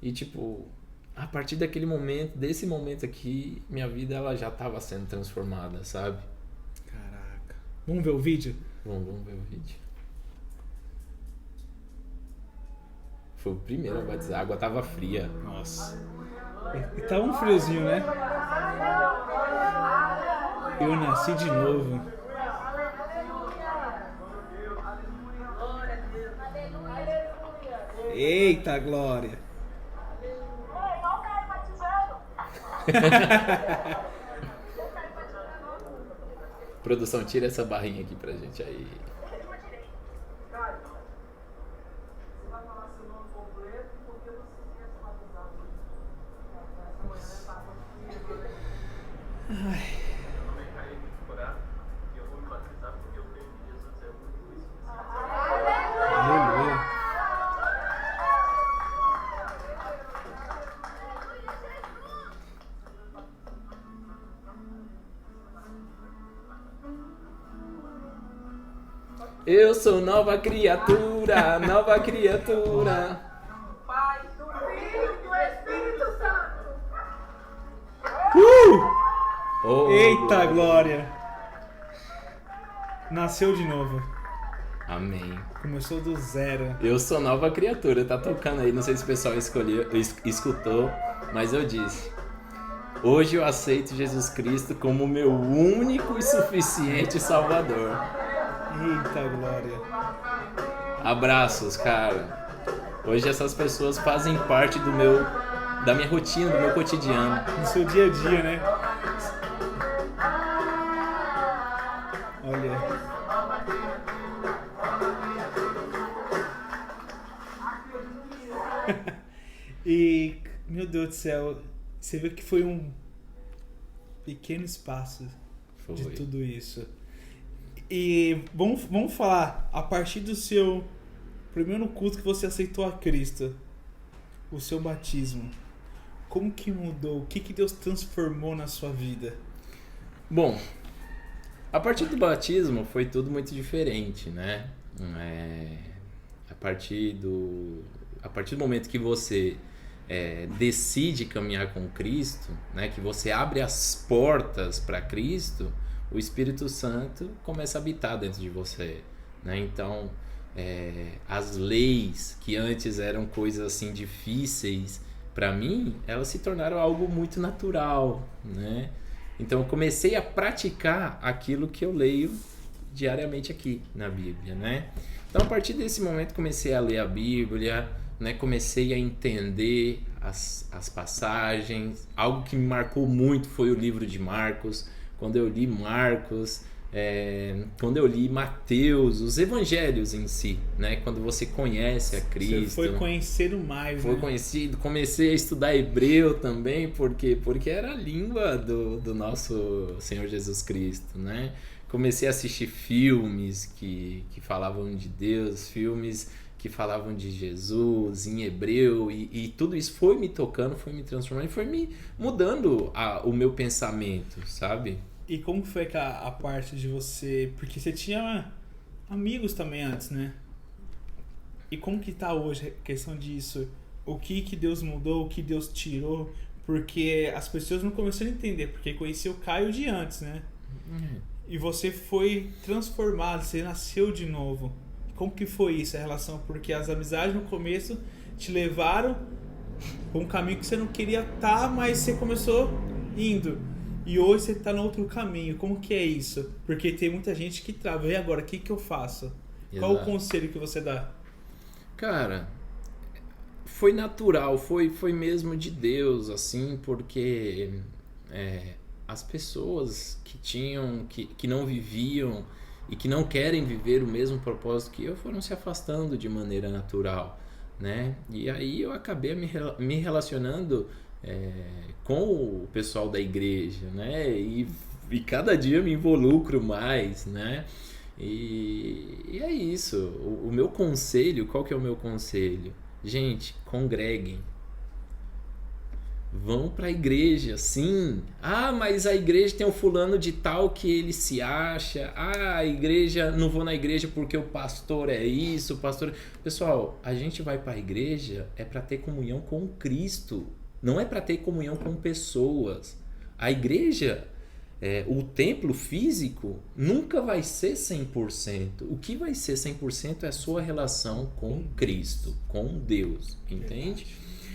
E tipo, a partir daquele momento, desse momento aqui, minha vida ela já estava sendo transformada, sabe? Caraca. Vamos ver o vídeo? Vamos ver o vídeo. Foi o primeiro a batizar, a água tava fria. Nossa. E tava um friozinho, né? Eu nasci de novo. Eita glória. Produção, tira essa barrinha aqui pra gente aí. Ai. Aleluia. Eu sou nova criatura, nova criatura. Pai, do Filho e do Espírito Santo. Oh, Eita glória. Nasceu de novo. Amém. Começou do zero. Eu sou nova criatura, tá tocando aí, não sei se o pessoal escutou, mas eu disse. Hoje eu aceito Jesus Cristo como meu único e suficiente Salvador. Eita glória. Abraços, cara. Hoje essas pessoas fazem parte da minha rotina, do meu cotidiano. No seu dia a dia, né? Olha. E, meu Deus do céu, você viu que foi um pequeno espaço de tudo isso. E vamos falar, a partir do seu primeiro culto que você aceitou a Cristo, o seu batismo, como que mudou? O que Deus transformou na sua vida? Bom, a partir do batismo foi tudo muito diferente, né? A partir do momento que você decide caminhar com Cristo, né? Que você abre as portas para Cristo, o Espírito Santo começa a habitar dentro de você, né? Então, as leis que antes eram coisas assim difíceis para mim, elas se tornaram algo muito natural, né? Então eu comecei a praticar aquilo que eu leio diariamente aqui na Bíblia, né? Então, a partir desse momento, comecei a ler a Bíblia, né? Comecei a entender as passagens. Algo que me marcou muito foi o livro de Marcos. Quando eu li Marcos, quando eu li Mateus, os evangelhos em si, né? Quando você conhece a Cristo. Você foi conhecer o mais, Foi né? conhecido, comecei a estudar hebreu também, porque era a língua do nosso Senhor Jesus Cristo, né? Comecei a assistir filmes que falavam de Deus, filmes que falavam de Jesus em hebreu, e tudo isso foi me tocando, foi me transformando, e foi me mudando o meu pensamento, sabe? E como foi que a parte de você... Porque você tinha amigos também antes, né? E como que tá hoje a questão disso? O que Deus mudou, o que Deus tirou? Porque as pessoas não começaram a entender, porque conhecia o Caio de antes, né? E você foi transformado, você nasceu de novo. Como que foi isso, a relação? Porque as amizades no começo te levaram para um caminho que você não queria estar, mas você começou indo. E hoje você está no outro caminho. Como que é isso? Porque tem muita gente que trava. E agora, o que eu faço? Qual o conselho que você dá? Cara, foi natural, foi mesmo de Deus, assim, porque as pessoas que não viviam e que não querem viver o mesmo propósito que eu foram se afastando de maneira natural, né? E aí eu acabei me relacionando com o pessoal da igreja, né? E cada dia me involucro mais, né? E é isso. O meu conselho, qual que é o meu conselho? Gente, congreguem. Vão para a igreja, sim. Ah, mas a igreja tem um fulano de tal que ele se acha. Ah, a igreja, não vou na igreja porque o pastor é isso, o pastor... Pessoal, a gente vai para a igreja para ter comunhão com Cristo. Não é para ter comunhão com pessoas. A igreja, o templo físico, nunca vai ser 100%. O que vai ser 100% é a sua relação com Cristo, com Deus, entende?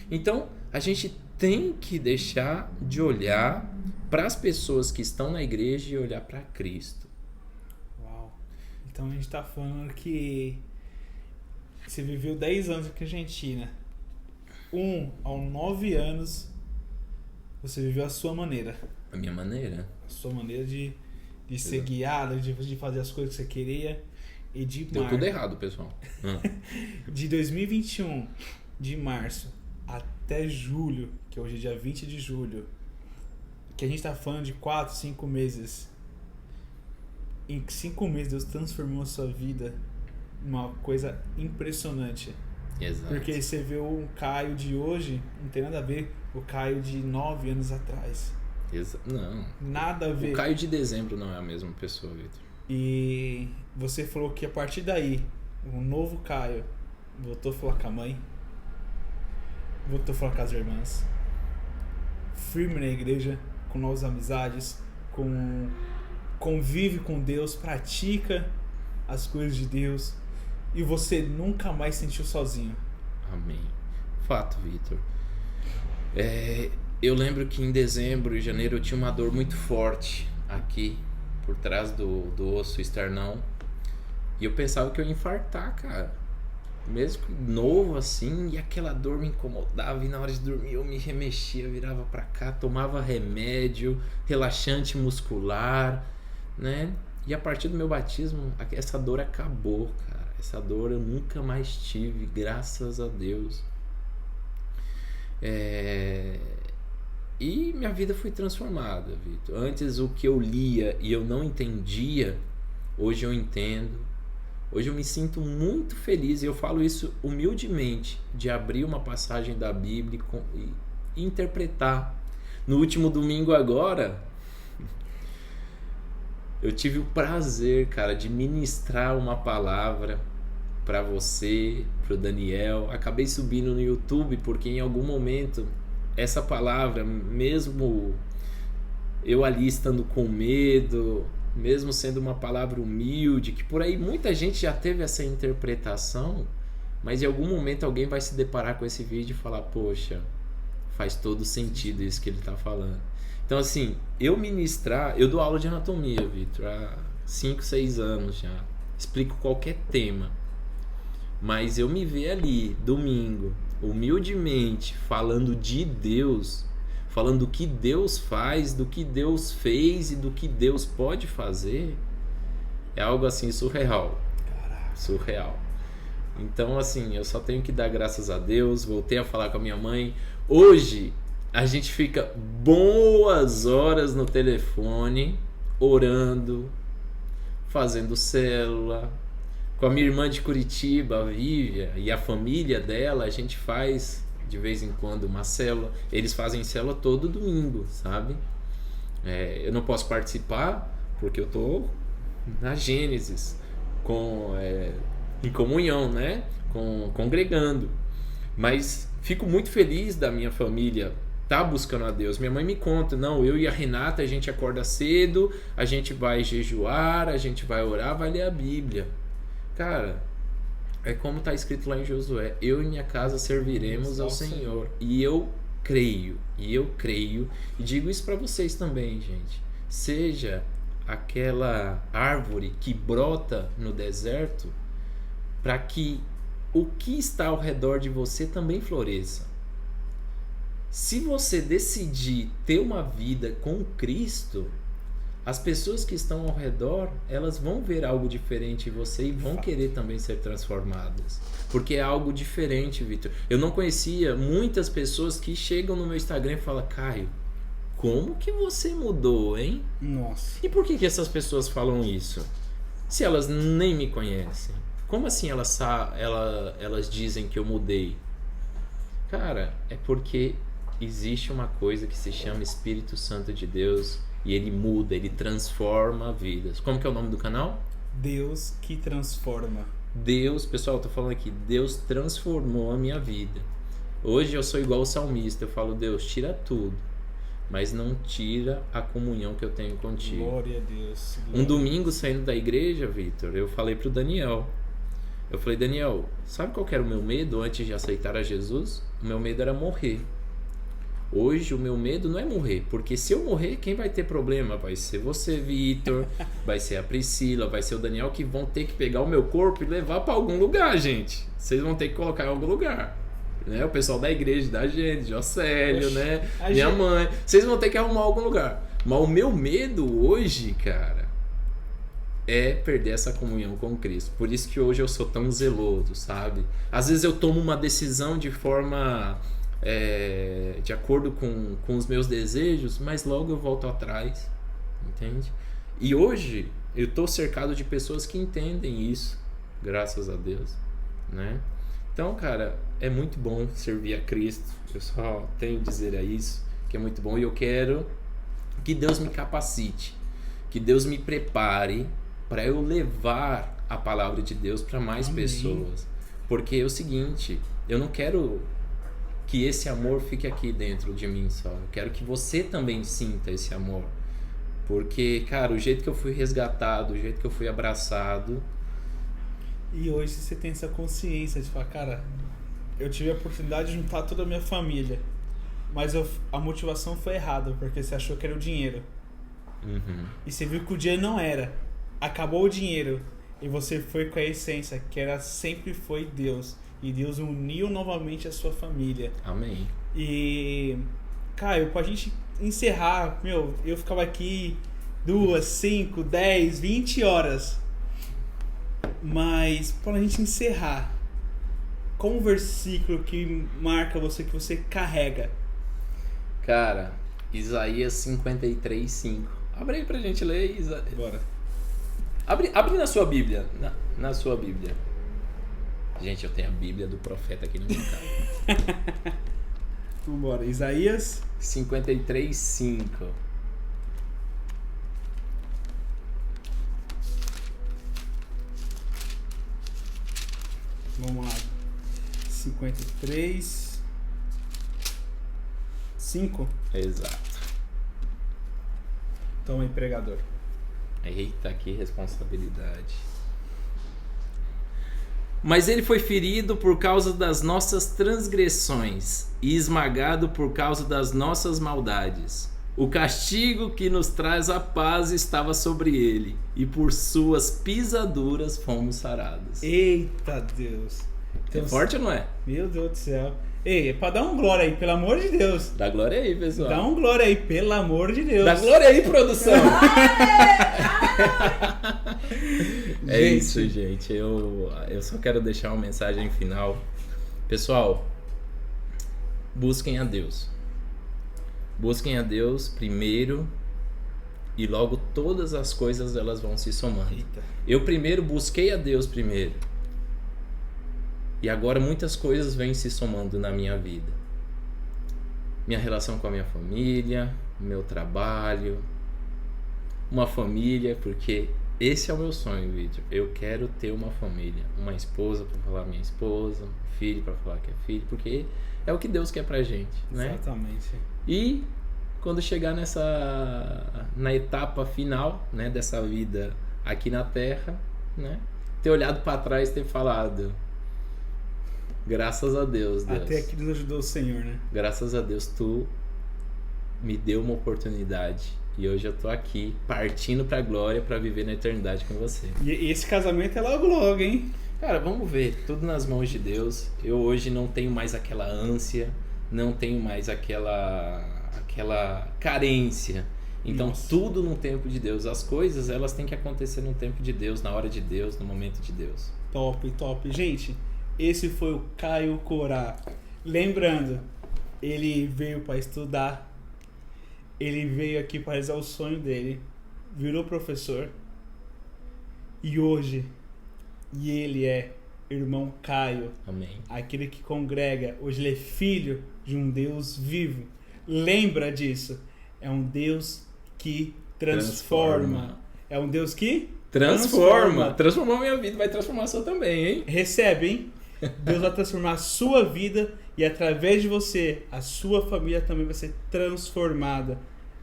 Então, a gente tem que deixar de olhar para as pessoas que estão na igreja e olhar para Cristo. Uau! Então a gente está falando que você viveu 10 anos aqui na Argentina. 1 aos 9 anos você viveu a sua maneira. A minha maneira? A sua maneira de ser guiado, de fazer as coisas que você queria. E de Deu tudo errado, pessoal. De 2021, de março até julho, que hoje é dia 20 de julho, que a gente tá falando de 4, 5 meses. Em 5 meses Deus transformou a sua vida numa coisa impressionante. Exato. Porque você vê um Caio de hoje, não tem nada a ver com o Caio de 9 anos atrás. Não. Nada a ver. O Caio de dezembro não é a mesma pessoa, Vitor. E você falou que a partir daí, o novo Caio voltou a falar com a mãe, voltou a falar com as irmãs, firme na igreja, com novas amizades, convive com Deus, pratica as coisas de Deus, e você nunca mais se sentiu sozinho. Amém. Fato, Vitor. Eu lembro que em dezembro e janeiro eu tinha uma dor muito forte aqui, por trás do osso esternão, e eu pensava que eu ia infartar, cara. Mesmo novo assim, e aquela dor me incomodava, e na hora de dormir eu me remexia, virava pra cá, tomava remédio, relaxante muscular, né? E a partir do meu batismo, essa dor acabou, cara. Essa dor eu nunca mais tive, graças a Deus. E minha vida foi transformada, Vitor. Antes o que eu lia e eu não entendia, hoje eu entendo. Hoje eu me sinto muito feliz, e eu falo isso humildemente, de abrir uma passagem da Bíblia e interpretar. No último domingo agora, eu tive o prazer, cara, de ministrar uma palavra para você, pro Daniel. Acabei subindo no YouTube porque em algum momento essa palavra, mesmo eu ali estando com medo, mesmo sendo uma palavra humilde, que por aí muita gente já teve essa interpretação, mas em algum momento alguém vai se deparar com esse vídeo e falar, poxa, faz todo sentido isso que ele está falando. Então assim, eu dou aula de anatomia, Vitor, há 5, 6 anos já, explico qualquer tema. Mas eu me ver ali, domingo, humildemente, falando de Deus, falando do que Deus faz, do que Deus fez e do que Deus pode fazer, é algo assim surreal. Caraca. Surreal. Então, assim, eu só tenho que dar graças a Deus. Voltei a falar com a minha mãe. Hoje, a gente fica boas horas no telefone, orando, fazendo célula. Com a minha irmã de Curitiba, a Vívia, e a família dela, a gente faz de vez em quando uma célula. Eles fazem célula todo domingo, sabe? Eu não posso participar porque eu tô na Gênesis, em comunhão, né? Congregando. Mas fico muito feliz da minha família tá buscando a Deus. Minha mãe me conta, não, eu e a Renata, a gente acorda cedo, a gente vai jejuar, a gente vai orar, vai ler a Bíblia. Cara, é como está escrito lá em Josué, eu e minha casa serviremos ao Senhor. E eu creio, e digo isso para vocês também, gente. Seja aquela árvore que brota no deserto, para que o que está ao redor de você também floresça. Se você decidir ter uma vida com Cristo, as pessoas que estão ao redor, elas vão ver algo diferente em você e vão querer também ser transformadas. Porque é algo diferente, Vitor. Eu não conhecia muitas pessoas que chegam no meu Instagram e falam, Caio, como que você mudou, hein? Nossa. E por que essas pessoas falam isso? Se elas nem me conhecem. Como assim elas dizem que eu mudei? Cara, é porque existe uma coisa que se chama Espírito Santo de Deus e ele muda, ele transforma vidas. Como que é o nome do canal? Deus que transforma. Deus, pessoal, eu tô falando aqui, Deus transformou a minha vida. Hoje eu sou igual o salmista, eu falo, Deus, tira tudo, mas não tira a comunhão que eu tenho contigo. Glória a Deus. Um domingo saindo da igreja, Vitor, eu falei pro Daniel. Eu falei, Daniel, sabe qual que era o meu medo antes de aceitar a Jesus? O meu medo era morrer. Hoje o meu medo não é morrer, porque se eu morrer, quem vai ter problema? Vai ser você, Vitor, vai ser a Priscila, vai ser o Daniel, que vão ter que pegar o meu corpo e levar para algum lugar, gente. Vocês vão ter que colocar em algum lugar. Né? O pessoal da igreja, da gente, Jocélio, né? Minha mãe. Vocês vão ter que arrumar algum lugar. Mas o meu medo hoje, cara, é perder essa comunhão com Cristo. Por isso que hoje eu sou tão zeloso, sabe? Às vezes eu tomo uma decisão de forma... de acordo com os meus desejos, mas logo eu volto atrás, entende? E hoje eu estou cercado de pessoas que entendem isso, graças a Deus, né? Então, cara, é muito bom servir a Cristo. Eu só tenho a dizer isso, que é muito bom, e eu quero que Deus me capacite, que Deus me prepare para eu levar a palavra de Deus para mais pessoas, porque é o seguinte, eu não quero que esse amor fique aqui dentro de mim só. Eu quero que você também sinta esse amor. Porque, cara, o jeito que eu fui resgatado, o jeito que eu fui abraçado... E hoje você tem essa consciência de falar, cara, eu tive a oportunidade de juntar toda a minha família, mas a motivação foi errada, porque você achou que era o dinheiro. Uhum. E você viu que o dinheiro não era. Acabou o dinheiro. E você foi com a essência, que sempre foi Deus. E Deus uniu novamente a sua família. Amém. E, Caio, pra gente encerrar, eu ficava aqui 2, 5, 10, 20 horas. Mas, pra gente encerrar, qual um versículo que marca você, que você carrega? Cara, Isaías 53:5. Abre aí pra gente ler, Bora. Abre na sua Bíblia. Na sua Bíblia. Gente, eu tenho a Bíblia do profeta aqui na minha casa. Vambora. Isaías 53:5. Vamos lá. 53:5. Exato. Toma aí, pregador. Eita, que responsabilidade. Mas ele foi ferido por causa das nossas transgressões e esmagado por causa das nossas maldades. O castigo que nos traz a paz estava sobre ele, e por suas pisaduras fomos sarados. Eita Deus! Então, É forte ou não é? Meu Deus do céu. Ei, é pra dar um glória aí, pelo amor de Deus. Dá glória aí, pessoal. Dá um glória aí, pelo amor de Deus. Dá glória aí, produção. É Gente. isso, gente. Eu só quero deixar uma mensagem final. Pessoal, busquem a Deus. Busquem a Deus primeiro e logo todas as coisas elas vão se somando. Eita. Eu primeiro busquei a Deus primeiro. E agora muitas coisas vêm se somando na minha vida. Minha relação com a minha família, meu trabalho, uma família, porque esse é o meu sonho, Vítor. Eu quero ter uma família, uma esposa para falar minha esposa, um filho para falar que é filho, porque é o que Deus quer pra gente, né? Exatamente. E quando chegar na etapa final, né, dessa vida aqui na Terra, né, ter olhado para trás e ter falado: graças a Deus, Deus. Até aqui nos ajudou o Senhor, né? Graças a Deus, tu me deu uma oportunidade e hoje eu tô aqui partindo pra glória pra viver na eternidade com você. E esse casamento é logo logo, hein? Cara, vamos ver, tudo nas mãos de Deus. Eu hoje não tenho mais aquela ânsia, não tenho mais aquela carência. Então, Nossa. tudo no tempo de Deus. As coisas, elas têm que acontecer no tempo de Deus, na hora de Deus, no momento de Deus. Top, top. Gente, esse foi o Caio Corá. Lembrando, ele veio para estudar, ele veio aqui para realizar o sonho dele, virou professor e hoje, ele é irmão Caio, Amém. aquele que congrega. Hoje ele é filho de um Deus vivo. Lembra disso. É um Deus que transforma. É um Deus que Transformou minha vida, vai transformar a sua também, hein? Recebe, hein? Deus vai transformar a sua vida e através de você, a sua família também vai ser transformada.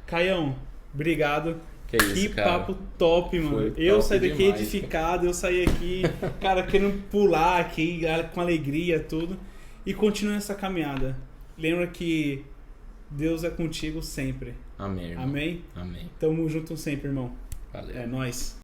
Caião, obrigado. Que isso, cara. papo top, mano. Foi Eu top saí daqui demais, edificado, eu saí aqui, cara, querendo pular aqui, com alegria, tudo. E continua essa caminhada. Lembra que Deus é contigo sempre. Amém, irmão. Amém? Amém. Tamo junto sempre, irmão. Valeu. É nóis.